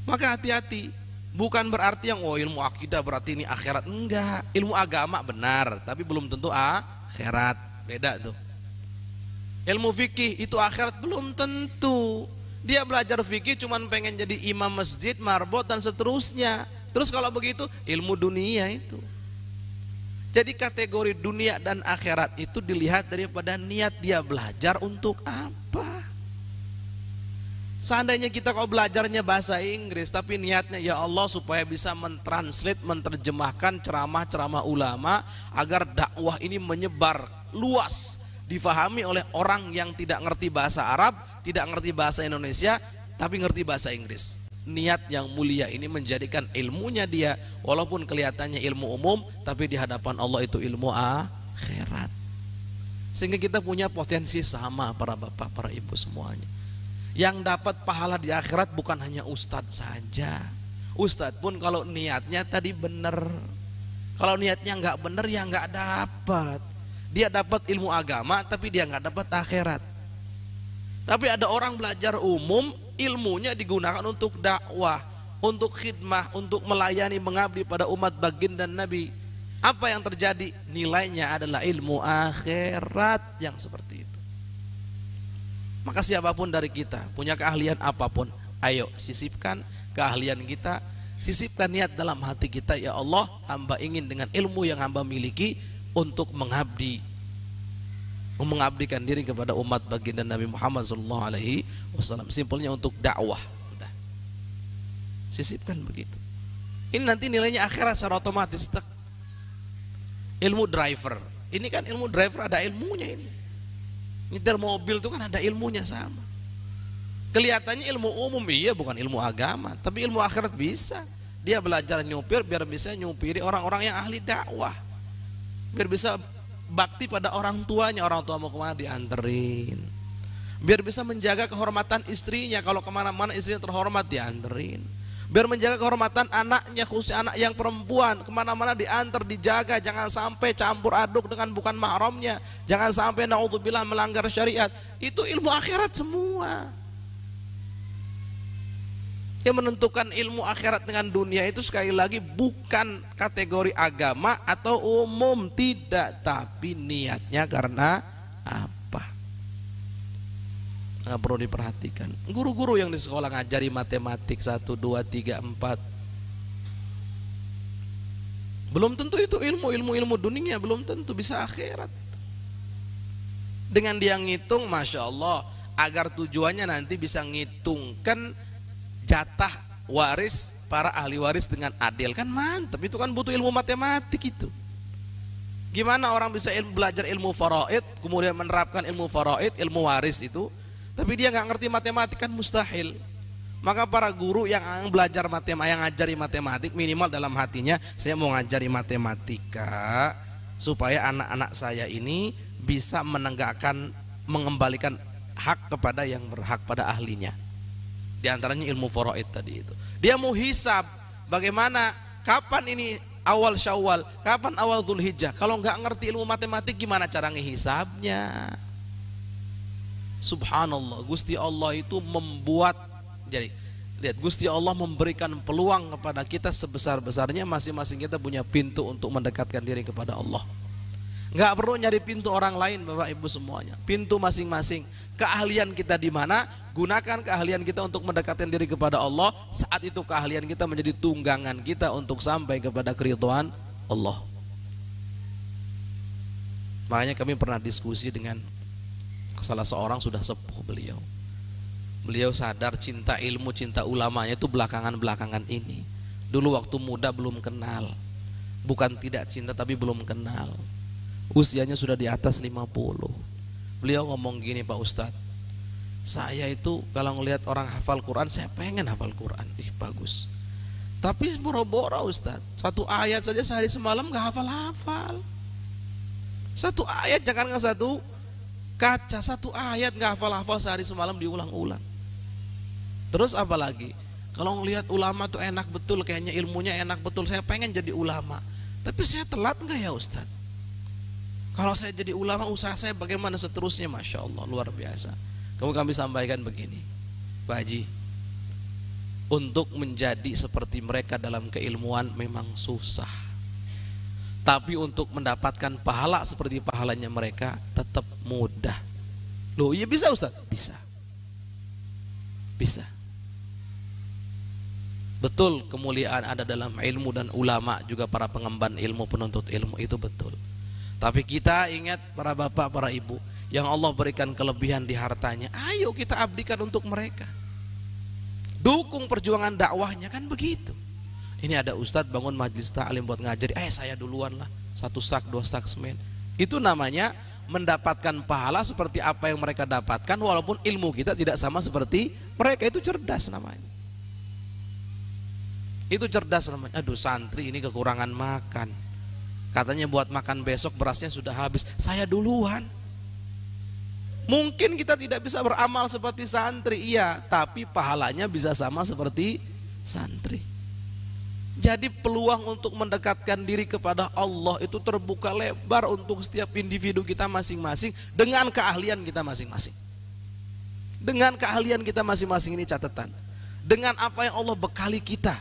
Maka hati-hati. Bukan berarti yang ilmu akidah berarti ini akhirat. Enggak. Ilmu agama benar, tapi belum tentu akhirat. Beda tuh. Ilmu fikih itu akhirat belum tentu. Dia belajar fikih cuman pengen jadi imam masjid, marbot dan seterusnya. Terus kalau begitu ilmu dunia itu. Jadi kategori dunia dan akhirat itu dilihat daripada niat dia belajar untuk apa. Seandainya kita kalau belajarnya bahasa Inggris tapi niatnya ya Allah supaya bisa mentranslate, menerjemahkan ceramah-ceramah ulama agar dakwah ini menyebar luas, difahami oleh orang yang tidak ngerti bahasa Arab, tidak ngerti bahasa Indonesia, tapi ngerti bahasa Inggris. Niat yang mulia ini menjadikan ilmunya dia walaupun kelihatannya ilmu umum, tapi di hadapan Allah itu ilmu akhirat. Sehingga kita punya potensi sama para bapak, para ibu semuanya. Yang dapat pahala di akhirat bukan hanya ustadz saja. Ustadz pun kalau niatnya tadi benar. Kalau niatnya nggak benar ya nggak dapat. Dia dapat ilmu agama tapi dia nggak dapat akhirat. Tapi ada orang belajar umum, ilmunya digunakan untuk dakwah, untuk khidmah, untuk melayani, mengabdi pada umat baginda Nabi. Apa yang terjadi? Nilainya adalah ilmu akhirat yang seperti itu. Maka siapapun dari kita punya keahlian apapun, ayo sisipkan keahlian kita, sisipkan niat dalam hati kita, ya Allah, hamba ingin dengan ilmu yang hamba miliki untuk mengabdikan diri kepada umat baginda Nabi Muhammad SAW. Simpelnya untuk dakwah. Udah. Sisipkan begitu. Ini nanti nilainya akhirat secara otomatis. Ilmu driver. Ini kan ilmu driver ada ilmunya ini. Nyetir mobil itu kan ada ilmunya sama. Kelihatannya ilmu umum, iya, bukan ilmu agama, tapi ilmu akhirat bisa. Dia belajar nyupir biar bisa nyupiri orang-orang yang ahli dakwah. Biar bisa bakti pada orang tuanya, orang tua mau kemana dianterin. Biar bisa menjaga kehormatan istrinya, kalau kemana-mana istrinya terhormat dianterin. Biar menjaga kehormatan anaknya, khususnya anak yang perempuan, kemana-mana diantar, dijaga, jangan sampai campur aduk dengan bukan mahramnya, jangan sampai naudzubillah melanggar syariat. Itu ilmu akhirat semua. Yang menentukan ilmu akhirat dengan dunia itu sekali lagi bukan kategori agama atau umum, tidak, tapi niatnya karena apa. Nggak perlu diperhatikan. Guru-guru yang di sekolah ngajari matematik 1, 2, 3, 4, belum tentu itu ilmu dunia, belum tentu bisa akhirat. Dengan dia ngitung, masya Allah, agar tujuannya nanti bisa ngitungkan jatah waris para ahli waris dengan adil, kan mantap. Itu kan butuh ilmu matematik itu. Gimana orang bisa belajar ilmu faraid kemudian menerapkan ilmu faraid, ilmu waris itu, tapi dia nggak ngerti matematik, kan mustahil. Maka para guru yang belajar matematik, yang ngajari matematik, minimal dalam hatinya saya mau ngajari matematika supaya anak-anak saya ini bisa menegakkan, mengembalikan hak kepada yang berhak pada ahlinya. Di antaranya ilmu faraid tadi itu. Dia mau hisab bagaimana, kapan ini awal Syawal, kapan awal Dzulhijjah. Kalau nggak ngerti ilmu matematik gimana cara ngehisabnya? Subhanallah, Gusti Allah itu membuat, jadi lihat, Gusti Allah memberikan peluang kepada kita sebesar-besarnya. Masing-masing kita punya pintu untuk mendekatkan diri kepada Allah. Nggak perlu nyari pintu orang lain, Bapak Ibu semuanya. Pintu masing-masing. Keahlian kita di mana, gunakan keahlian kita untuk mendekatkan diri kepada Allah. Saat itu keahlian kita menjadi tunggangan kita untuk sampai kepada keridhaan Allah. Makanya kami pernah diskusi dengan salah seorang sudah sepuh beliau. Beliau sadar cinta ilmu, cinta ulamanya itu belakangan-belakangan ini. Dulu waktu muda belum kenal. Bukan tidak cinta tapi belum kenal. Usianya sudah di atas 50. Beliau ngomong gini, Pak Ustadz, saya itu kalau ngelihat orang hafal Quran, saya pengen hafal Quran. Ih, bagus. Tapi boro-boro Ustadz, satu ayat saja sehari semalam gak hafal-hafal. Satu ayat, jangan nggak satu kaca, satu ayat gak hafal-hafal sehari semalam diulang-ulang. Terus apa lagi? Kalau ngelihat ulama tuh enak betul, kayaknya ilmunya enak betul, saya pengen jadi ulama. Tapi saya telat nggak ya Ustadz? Kalau saya jadi ulama, usaha saya bagaimana seterusnya? Masya Allah, luar biasa. Kami sampaikan begini, Pak Haji, untuk menjadi seperti mereka dalam keilmuan memang susah. Tapi untuk mendapatkan pahala seperti pahalanya mereka tetap mudah. Loh, iya bisa Ustaz? Bisa. Bisa. Betul, kemuliaan ada dalam ilmu dan ulama juga para pengemban ilmu, penuntut ilmu, itu betul. Tapi kita ingat para bapak, para ibu yang Allah berikan kelebihan di hartanya, ayo kita abdikan untuk mereka. Dukung perjuangan dakwahnya, kan begitu. Ini ada ustadz bangun majlis ta'lim buat ngajari, saya duluan lah, 1 sak 2 sak semen. Itu namanya mendapatkan pahala seperti apa yang mereka dapatkan, walaupun ilmu kita tidak sama seperti mereka. Itu cerdas namanya. Itu cerdas namanya. Aduh, santri ini kekurangan makan, katanya buat makan besok berasnya sudah habis, saya duluan. Mungkin kita tidak bisa beramal seperti santri, iya, tapi pahalanya bisa sama seperti santri. Jadi peluang untuk mendekatkan diri kepada Allah itu terbuka lebar untuk setiap individu kita masing-masing dengan keahlian kita masing-masing. Dengan keahlian kita masing-masing, ini catatan. Dengan apa yang Allah bekali kita,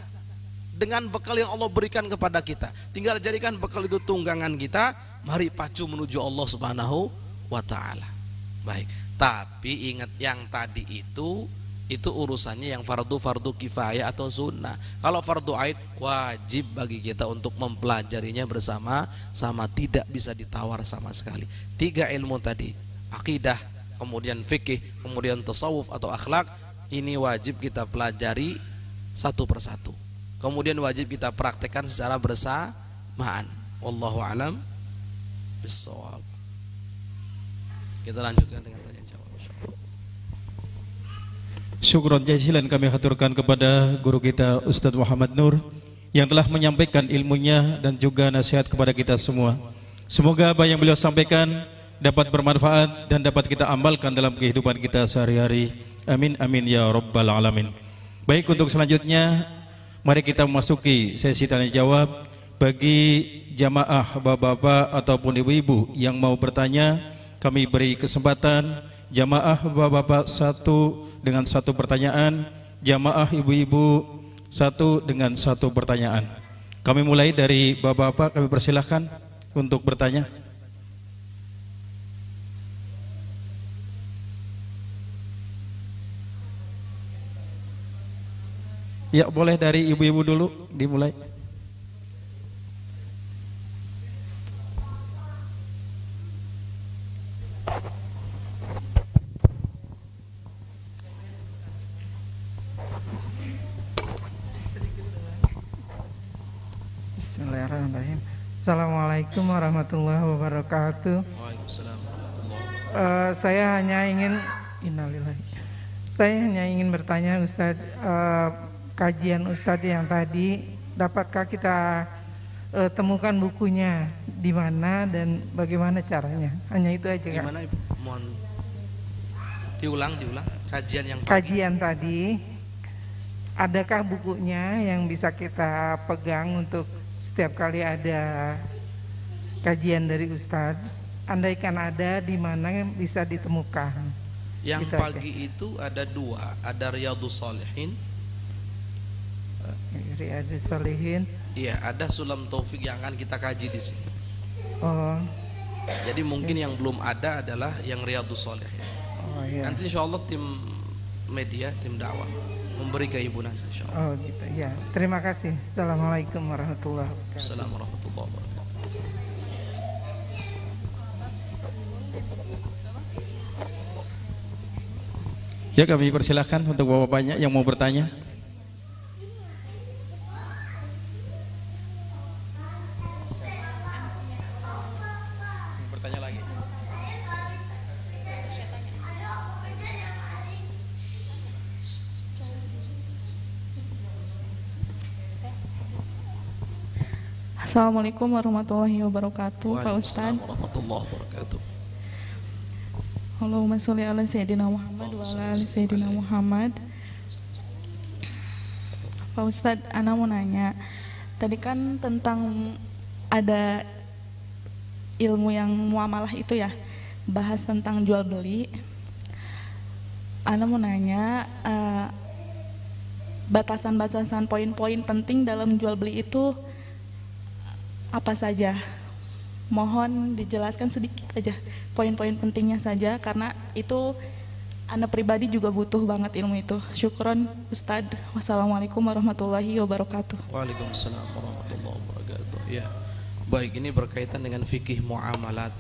dengan bekal yang Allah berikan kepada kita, tinggal jadikan bekal itu tunggangan kita. Mari pacu menuju Allah Subhanahu wa ta'ala. Baik, tapi ingat yang tadi itu urusannya yang fardu kifayah atau sunnah. Kalau fardu ain, wajib bagi kita untuk mempelajarinya bersama-sama, tidak bisa ditawar sama sekali. 3 ilmu tadi, akidah, kemudian fikih, kemudian tasawuf atau akhlak, ini wajib kita pelajari satu persatu. Kemudian wajib kita praktekkan secara bersamaan. Wallahu a'lam bissawab. Kita lanjutkan dengan tanya jawab. Syukron jazilan kami haturkan kepada guru kita Ustadz Muhammad Nur yang telah menyampaikan ilmunya dan juga nasihat kepada kita semua. Semoga apa yang beliau sampaikan dapat bermanfaat dan dapat kita amalkan dalam kehidupan kita sehari-hari. Amin amin ya rabbal alamin. Baik, untuk selanjutnya mari kita memasuki sesi tanya jawab. Bagi jamaah bapak-bapak ataupun ibu-ibu yang mau bertanya, kami beri kesempatan jamaah bapak-bapak 1 dengan 1 pertanyaan, jamaah ibu-ibu 1 dengan 1 pertanyaan. Kami mulai dari bapak-bapak, kami persilahkan untuk bertanya. Ya, boleh dari ibu-ibu dulu dimulai. Bismillahirrahmanirrahim. Assalamualaikum warahmatullahi wabarakatuh. Waalaikumsalam. Saya hanya ingin bertanya Ustadz, kajian Ustadz yang tadi, dapatkah kita temukan bukunya di mana dan bagaimana caranya. Hanya itu aja, Kak. Gimana Ibu? Mohon diulang kajian yang Kajian tadi, adakah bukunya yang bisa kita pegang untuk setiap kali ada kajian dari Ustadz? Andaikan ada, di mana bisa ditemukan? yang Gitu pagi aja. itu ada dua, ada Riyadhus Shalihin, Riyadhus Shalihin. iya, ada Sulam Taufik yang akan kita kaji di sini. Oh, Jadi mungkin yang belum ada adalah yang Riyadhus Shalihin. oh ya. Nanti insya Allah tim media, tim dakwah memberi ke ibu nanti insya Allah. Oh gitu ya. Terima kasih. Assalamualaikum warahmatullahi wabarakatuh. Assalamualaikum warahmatullahi wabarakatuh. Ya, kami persilahkan untuk bapak-bapaknya yang mau bertanya. Bertanya lagi. Assalamualaikum warahmatullahi wabarakatuh, Pak Ustadz. Waalaikumsalam warahmatullahi wabarakatuh. Allahumma sholli ala Sayyidina Muhammad wa ala ali Sayyidina Muhammad. Pak Ustadz, Ana mau nanya, tadi kan tentang ada ilmu yang muamalah itu ya, bahas tentang jual beli. Ana mau nanya, batasan-batasan poin-poin penting dalam jual beli itu apa saja? Mohon dijelaskan sedikit aja poin-poin pentingnya saja, karena itu Ana pribadi juga butuh banget ilmu itu. Syukron Ustadz. Wassalamualaikum warahmatullahi wabarakatuh. Waalaikumsalam warahmatullahi wabarakatuh. Ya, baik, ini berkaitan dengan fikih muamalat.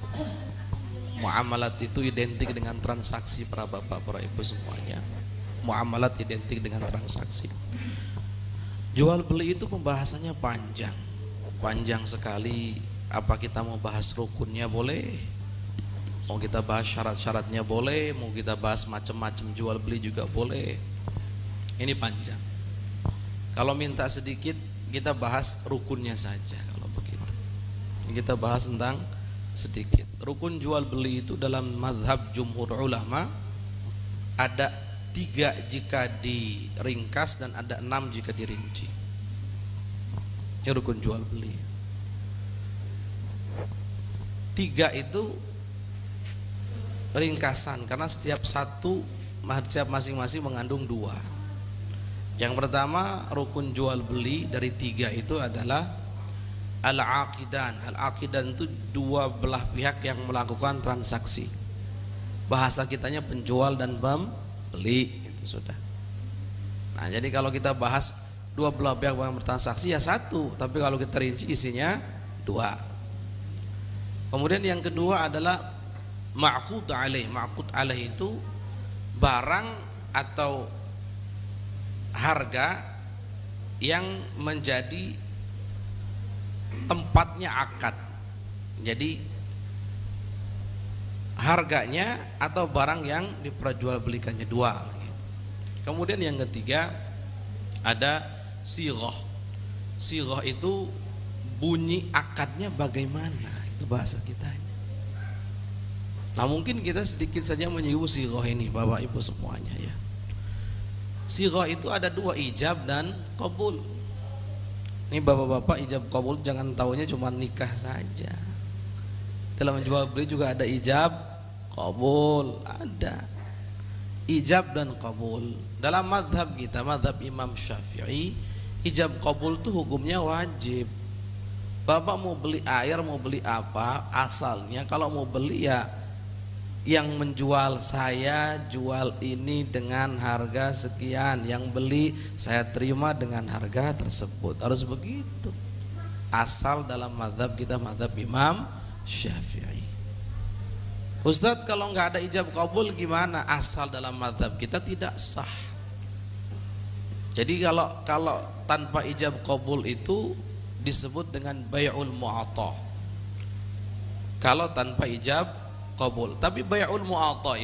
Muamalat itu identik dengan transaksi para bapak, para ibu semuanya. Muamalat identik dengan transaksi. Jual beli itu pembahasannya panjang, panjang sekali. Apa kita mau bahas rukunnya boleh, mau kita bahas syarat-syaratnya boleh, mau kita bahas macam-macam jual beli juga boleh. Ini panjang. Kalau minta sedikit, kita bahas rukunnya saja. Kalau begitu, kita bahas tentang sedikit. Rukun jual beli itu dalam mazhab jumhur ulama ada 3 jika diringkas dan ada 6 jika dirinci. Ini rukun jual beli. 3 itu ringkasan karena setiap masing-masing mengandung 2. Yang pertama, rukun jual beli dari 3 itu adalah al-aqidan. Al-aqidan itu 2 belah pihak yang melakukan transaksi. Bahasa kitanya penjual dan pembeli, itu sudah. Nah, jadi kalau kita bahas 2 belah pihak yang bertransaksi ya 1, tapi kalau kita rinci isinya 2. Kemudian yang kedua adalah ma'qud alaih. Ma'qud alaih itu barang atau harga yang menjadi tempatnya akad. Jadi harganya atau barang yang diperjualbelikannya 2. Kemudian yang ketiga ada sighah. Sighah itu bunyi akadnya bagaimana, itu bahasa kita. Nah, mungkin kita sedikit saja menyinggung sighah ini, Bapak Ibu semuanya ya. Sighah itu ada 2, ijab dan qabul. Ini bapak-bapak, ijab qabul jangan taunya cuma nikah saja. Dalam jual beli juga ada ijab qabul, ada ijab dan qabul. Dalam madhab kita, madhab Imam Syafi'i, ijab qabul itu hukumnya wajib. Bapak mau beli air, mau beli apa, asalnya kalau mau beli ya yang menjual saya jual ini dengan harga sekian, yang beli saya terima dengan harga tersebut. Harus begitu. Asal dalam mazhab kita, mazhab Imam Syafi'i. Ustadz, kalau nggak ada ijab qabul gimana? Asal dalam mazhab kita tidak sah. Jadi kalau tanpa ijab qabul itu disebut dengan bai'ul mu'athah. Kalau tanpa ijab qabul. Tapi bai'ul mu'athah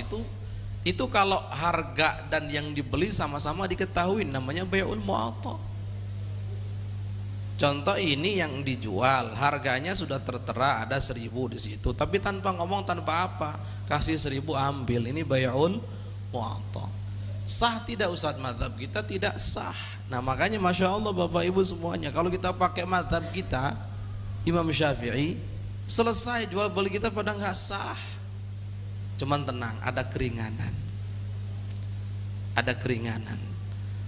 itu kalau harga dan yang dibeli sama-sama diketahui, namanya bai'ul mu'athah. Contoh ini yang dijual, harganya sudah tertera ada 1.000 di situ, tapi tanpa ngomong, tanpa apa, kasih 1.000 ambil. Ini bay'ul mu'attah. Sah tidak Ustadz? Mazhab kita tidak sah. Nah makanya Masya Allah Bapak Ibu semuanya, kalau kita pakai mazhab kita Imam Syafi'i, selesai jual beli kita pada nggak sah. Cuman tenang, ada keringanan. Ada keringanan.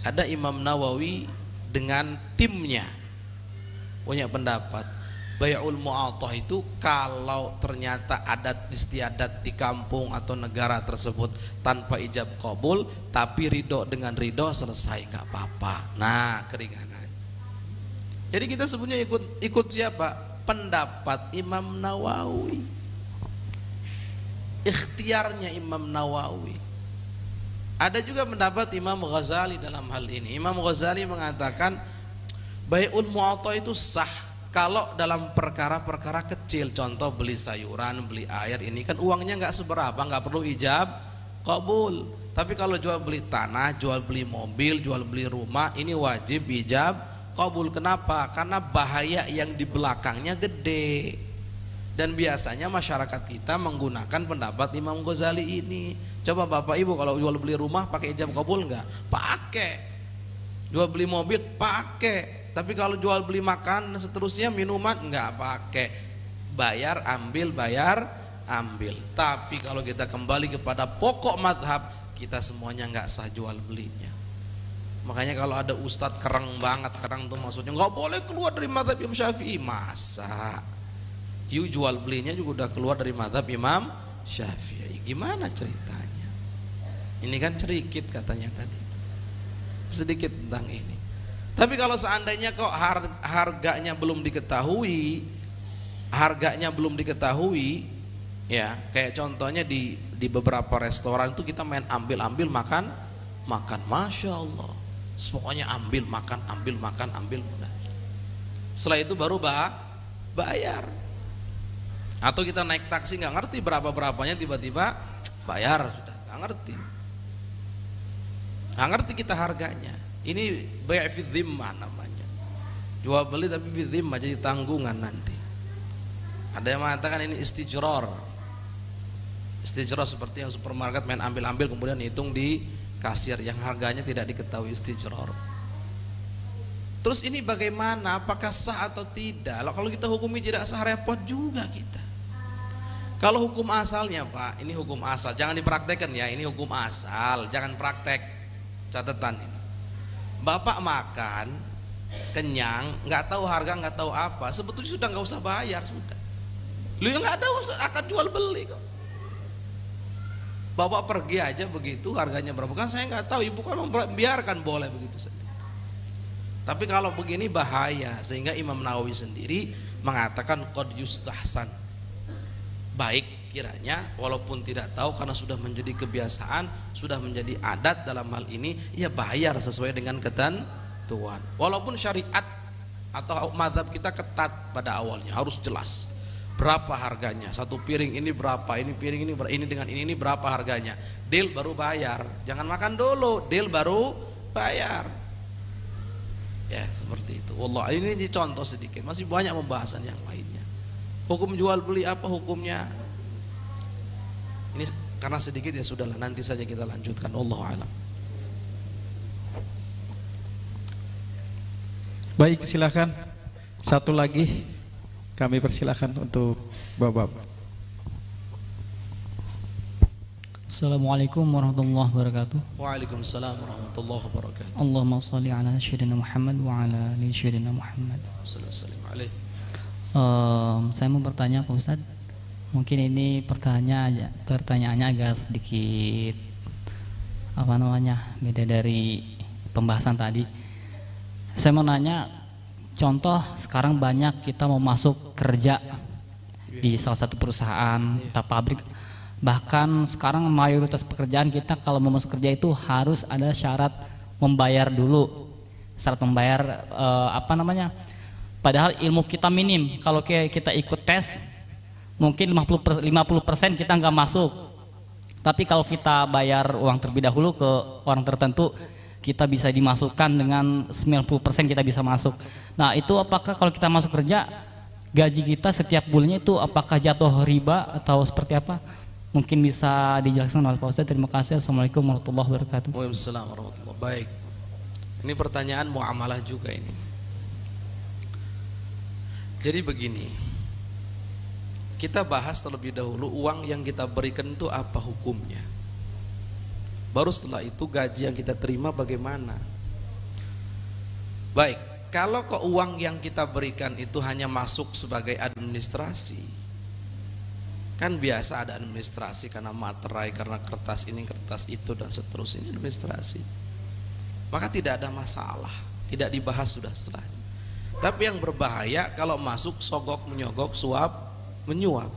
Ada Imam Nawawi dengan timnya punya pendapat bay'ul mu'attah itu kalau ternyata adat istiadat di kampung atau negara tersebut tanpa ijab qabul, tapi ridho dengan ridho, selesai, nggak apa-apa. Nah keringanan. Jadi kita sebenarnya ikut siapa? Pendapat Imam Nawawi, ikhtiarnya Imam Nawawi. Ada juga pendapat Imam Ghazali dalam hal ini. Imam Ghazali mengatakan bay'ul mu'attah itu sah kalau dalam perkara-perkara kecil. Contoh beli sayuran, beli air, ini kan uangnya nggak seberapa, nggak perlu ijab qabul. Tapi kalau jual beli tanah, jual beli mobil, jual beli rumah, ini wajib ijab qabul. Kenapa? Karena bahaya yang di belakangnya gede. Dan biasanya masyarakat kita menggunakan pendapat Imam Ghazali ini. Coba Bapak Ibu kalau jual beli rumah pakai ijab qabul enggak? Pakai. Jual beli mobil pakai. Tapi kalau jual beli makan seterusnya, minuman, enggak pakai. Bayar ambil, bayar ambil. Tapi kalau kita kembali kepada pokok madhab, kita semuanya enggak sah jual belinya. Makanya kalau ada ustadz kereng banget, kereng tuh maksudnya enggak boleh keluar dari madhab Imam Syafi'i. Masa? You jual belinya juga udah keluar dari madhab Imam Syafi'i. Gimana ceritanya? Ini kan cerikit katanya tadi, sedikit tentang ini. Tapi kalau seandainya kok harganya belum diketahui, ya kayak contohnya di beberapa restoran itu kita main ambil makan, masya Allah, pokoknya ambil makan. Setelah itu baru bayar. Atau kita naik taksi nggak ngerti berapanya, tiba-tiba bayar, sudah nggak ngerti kita harganya. Ini bai' fi dhimmah namanya, jual beli tapi fi dhimmah, jadi tanggungan nanti. Ada yang mengatakan ini istijrar seperti yang supermarket main ambil kemudian hitung di kasir yang harganya tidak diketahui, istijrar. Terus ini bagaimana, apakah sah atau tidak? Kalau kita hukumi tidak sah, repot juga kita. Kalau hukum asalnya Pak, ini hukum asal, jangan dipraktekkan ya, ini hukum asal, jangan praktek. Catatan ini, Bapak makan kenyang, nggak tahu harga, nggak tahu apa, sebetulnya sudah nggak usah bayar, sudah. Lu yang nggak tahu akan jual beli kok. Bapak pergi aja begitu, harganya berapa? Kan saya nggak tahu, ibu kan membiarkan, boleh begitu saja. Tapi kalau begini bahaya, sehingga Imam Nawawi sendiri mengatakan qad yustahsan, baik kiranya walaupun tidak tahu, karena sudah menjadi kebiasaan, sudah menjadi adat dalam hal ini, ya bayar sesuai dengan ketentuan. Walaupun syariat atau mazhab kita ketat pada awalnya, harus jelas berapa harganya, satu piring ini berapa, ini piring ini dengan ini berapa harganya, deal baru bayar. Jangan makan dulu, deal baru bayar. Ya seperti itu. Wallah, ini contoh sedikit, masih banyak pembahasan yang lainnya. Hukum jual beli apa hukumnya? Ini karena sedikit ya sudahlah, nanti saja kita lanjutkan. Wallahu a'lam. Baik, silakan. Satu lagi kami persilahkan untuk Bapak. Assalamualaikum warahmatullahi wabarakatuh. Waalaikumsalam warahmatullahi wabarakatuh. Allahumma shalli ala sayyidina Muhammad wa ala ali sayyidina Muhammad. Sallallahu alaihi. Saya mau bertanya Pak Ustadz, mungkin ini pertanyaannya agak sedikit beda dari pembahasan tadi. Saya mau nanya, contoh sekarang banyak kita mau masuk kerja di salah satu perusahaan atau pabrik, bahkan sekarang mayoritas pekerjaan kita kalau mau masuk kerja itu harus ada syarat membayar dulu, padahal ilmu kita minim. Kalau kita ikut tes mungkin 50% kita nggak masuk, tapi kalau kita bayar uang terlebih dahulu ke orang tertentu, kita bisa dimasukkan dengan 90% kita bisa masuk. Nah itu apakah kalau kita masuk kerja gaji kita setiap bulannya itu apakah jatuh riba atau seperti apa? Mungkin bisa dijelaskan oleh Pak Ustaz. Terima kasih. Assalamualaikum warahmatullahi wabarakatuh. Waalaikumsalam warahmatullahi wabarakatuh. Baik, ini pertanyaan muamalah juga ini. Jadi begini, kita bahas terlebih dahulu uang yang kita berikan itu apa hukumnya. Baru setelah itu gaji yang kita terima bagaimana. Baik, kalau ke uang yang kita berikan itu hanya masuk sebagai administrasi, kan biasa ada administrasi karena materai, karena kertas ini, kertas itu dan seterusnya, ini administrasi, maka tidak ada masalah, tidak dibahas sudah setelahnya. Tapi yang berbahaya kalau masuk sogok menyogok, suap menyuap.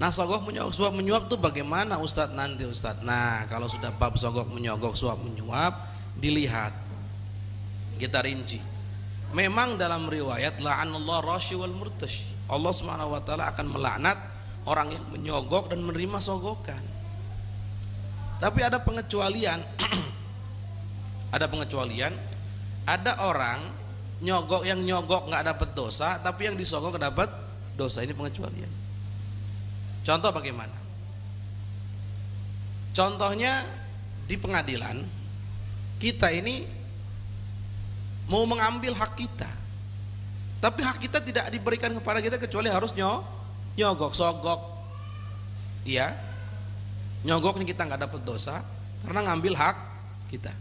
Nah sogok menyogok, suap menyuap itu bagaimana Ustadz nanti Ustadz? Nah kalau sudah bab sogok menyogok, suap menyuap, dilihat, kita rinci. Memang dalam riwayat la'anallahu rashi wal murtashi, Allah SWT akan melaknat orang yang menyogok dan menerima sogokan. Tapi ada pengecualian. Ada pengecualian. Ada orang nyogok, yang nyogok nggak dapat dosa, tapi yang disogok dapat dosa. Ini pengecualian. Contoh bagaimana? Contohnya di pengadilan, kita ini mau mengambil hak kita, tapi hak kita tidak diberikan kepada kita kecuali harus nyogok, sogok. Iya, nyogoknya kita nggak dapat dosa karena ngambil hak kita.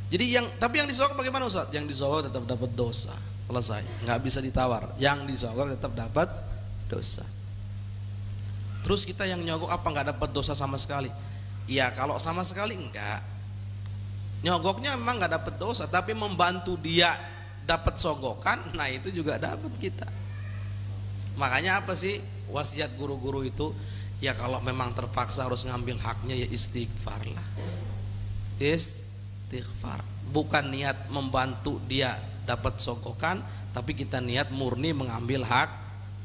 Jadi tapi yang disogok bagaimana Ustaz? Yang disogok tetap dapat dosa, selesai, nggak bisa ditawar. Yang disogok tetap dapat dosa. Terus kita yang nyogok apa nggak dapat dosa sama sekali? Ya kalau sama sekali enggak. Nyogoknya memang nggak dapat dosa, tapi membantu dia dapat sogokan, nah itu juga dapat kita. Makanya apa sih wasiat guru-guru itu? Ya kalau memang terpaksa harus ngambil haknya ya istighfar lah. Istighfar. Bukan niat membantu dia dapat sogokan, tapi kita niat murni mengambil hak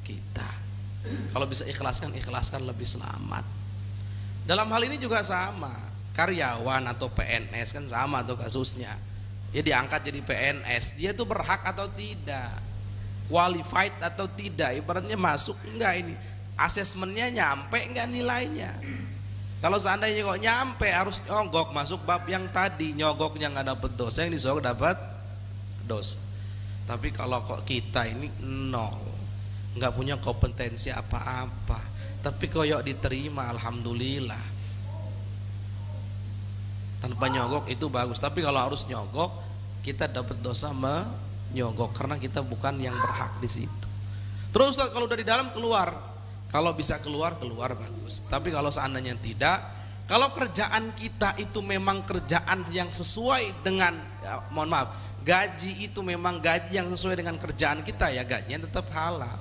kita. Kalau bisa ikhlaskan, ikhlaskan lebih selamat. Dalam hal ini juga sama, karyawan atau PNS kan sama tuh kasusnya. Ya diangkat jadi PNS, dia tuh berhak atau tidak, qualified atau tidak, ibaratnya masuk enggak ini, asesmennya nyampe enggak nilainya. Kalau seandainya kok nyampe harus nyogok, masuk bab yang tadi, nyogoknya nggak dapat dosa, yang disogok dapat dosa. Tapi kalau kok kita ini nol, nggak punya kompetensi apa-apa, tapi koyok diterima, alhamdulillah. Tanpa nyogok itu bagus, tapi kalau harus nyogok kita dapat dosa menyogok karena kita bukan yang berhak di situ. Terus kalau dari dalam keluar, kalau bisa keluar bagus. Tapi kalau seandainya tidak, kalau kerjaan kita itu memang kerjaan yang sesuai dengan, ya, mohon maaf, gaji itu memang gaji yang sesuai dengan kerjaan kita, ya gajinya tetap halal.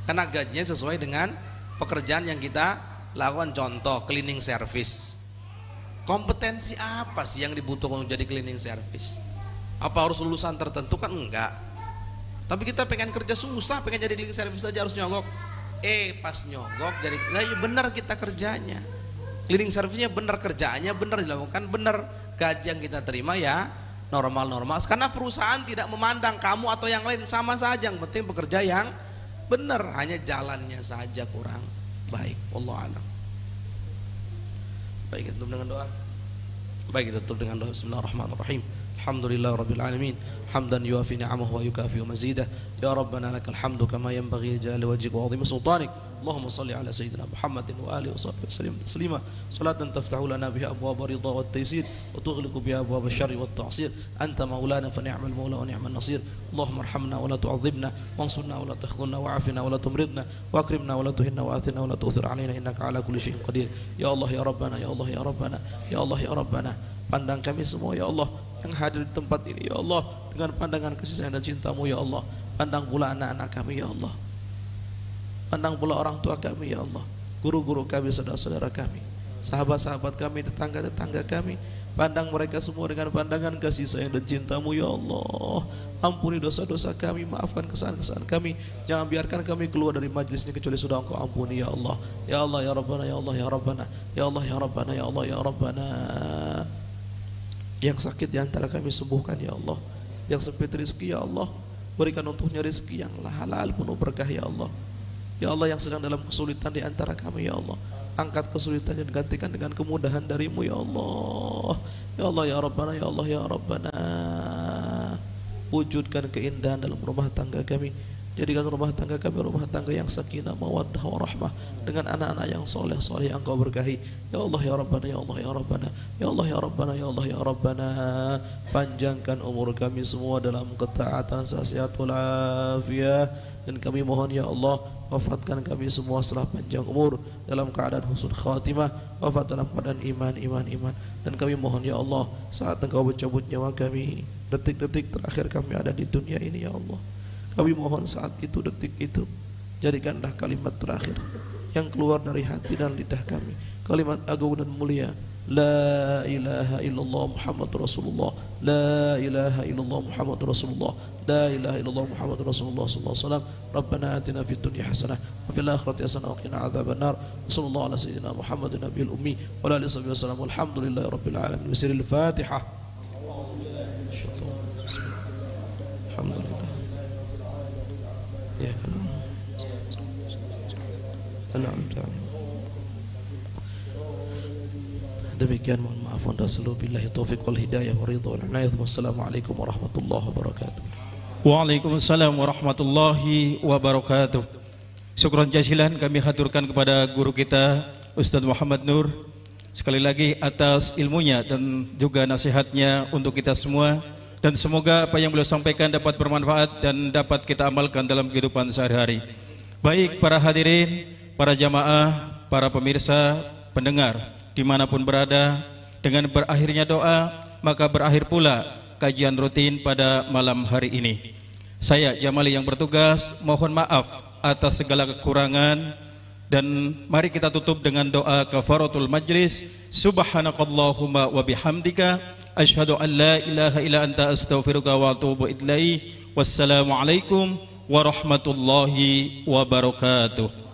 Karena gajinya sesuai dengan pekerjaan yang kita lakukan. Contoh cleaning service, kompetensi apa sih yang dibutuhkan untuk jadi cleaning service? Apa harus lulusan tertentu? Kan enggak. Tapi kita pengen kerja susah, pengen jadi cleaning service saja harus nyogok. Pas nyogok jadi, lah ya benar kita kerjanya, cleaning service-nya benar, kerjaannya benar dilakukan, benar, gaji yang kita terima ya normal-normal. Karena perusahaan tidak memandang kamu atau yang lain, sama saja, yang penting bekerja yang benar, hanya jalannya saja kurang baik. Wallahu a'lam. Baik, kita tutup dengan doa. Bismillahirrahmanirrahim. Alhamdulillahirabbil alamin, hamdan yuafi ni'amahu wa yukafi mazidah. Ya rabbana lakal hamdu kama yanbaghi li jalali wajhika wa 'azimi sultanik. Allahumma salli ala sayyidina Muhammadin wa alihi wa sahbihi wasallim taslima, salatan taftahu lana biha abwaaba ridha wat taysir wa tughliqu biha abwaaba syarri wat ta'sir. Anta maulana fa ni'mal maula wa ni'man nasir. Allahumma arhamna wa la tu'adzibna, wansurna wa la takhzulna, wa 'afina wa la tumridna, wa akrimna wa la tuhinna, wa athina wa la tu'thir 'alaina innaka 'ala kulli syai'in qadir. Ya Allah ya Rabbana, ya Allah ya Rabbana, ya Allah ya Rabbana, pandang kami semua ya Allah yang hadir di tempat ini ya Allah dengan pandangan kasih sayang dan cintamu ya Allah. Pandang pula anak-anak kami ya Allah, pandang pula orang tua kami ya Allah, guru-guru kami, saudara-saudara kami, sahabat-sahabat kami, tetangga-tetangga kami. Pandang mereka semua dengan pandangan kasih sayang dan cintamu ya Allah. Ampuni dosa-dosa kami, maafkan kesalahan-kesalahan kami. Jangan biarkan kami keluar dari majlis ini kecuali sudah Engkau ampuni ya Allah. Ya Allah ya Rabbana, ya Allah ya Rabbana, ya Allah ya Rabbana, ya Allah ya Rabbana. Yang sakit di antara kami sembuhkan ya Allah. Yang sempit rezeki ya Allah, berikan untuknya rezeki yang halal penuh berkah ya Allah. Ya Allah, yang sedang dalam kesulitan di antara kami ya Allah, angkat kesulitannya dan gantikan dengan kemudahan darimu ya Allah. Ya Allah ya Rabbana, ya Allah ya Rabbana, wujudkan keindahan dalam rumah tangga kami. Jadikan rumah tangga kami rumah tangga yang sakinah, mawaddah, warahmah, dengan anak-anak yang soleh-soleh yang Engkau berkahi. Ya Allah ya Rabbana, ya Allah ya Rabbana, ya Allah ya Rabbana, ya Allah ya Rabbana, panjangkan umur kami semua dalam ketaatan, sehat walafiat. Dan kami mohon ya Allah, wafatkan kami semua setelah panjang umur dalam keadaan husnul khatimah, wafat dalam keadaan iman. Dan kami mohon ya Allah, saat Engkau mencabut nyawa kami, detik-detik terakhir kami ada di dunia ini ya Allah, kami mohon saat itu, detik itu, jadikanlah kalimat terakhir yang keluar dari hati dan lidah kami, kalimat agung dan mulia, La ilaha illallah Muhammadur Rasulullah, La ilaha illallah Muhammadur Rasulullah, La ilaha illallah Muhammadur Rasulullah sallallahu alaihi wasallam. Rabbana atina fid dunya hasanah wa fil akhirati hasanah wa qina adzabannar. Sallallahu ala sayyidina Muhammadin nabiyil ummi wa ala alihi wasallam. Walhamdulillahi rabbil alamin. Bismillahil Fatihah. Alhamdulillah. Ya kan. Alhamdulillah. Demikian, mohon maaf anda selalu, billahi taufiq wal hidayah wa ridha wal inayah. Wassalamualaikum warahmatullahi wabarakatuh. Waalaikumsalam warahmatullahi wabarakatuh. Syukran jazilan kami haturkan kepada guru kita Ustaz Muhammad Nur sekali lagi atas ilmunya dan juga nasihatnya untuk kita semua, dan semoga apa yang beliau sampaikan dapat bermanfaat dan dapat kita amalkan dalam kehidupan sehari-hari. Baik para hadirin, para jamaah, para pemirsa, pendengar dimanapun berada, dengan berakhirnya doa maka berakhir pula kajian rutin pada malam hari ini. Saya Jamali yang bertugas mohon maaf atas segala kekurangan, dan mari kita tutup dengan doa kafaratul majlis. Subhanakallahumma wa bihamdika asyhadu an la ilaha illa anta astaghfiruka wa atubu ilaik. Wassalamualaikum warahmatullahi wabarakatuh.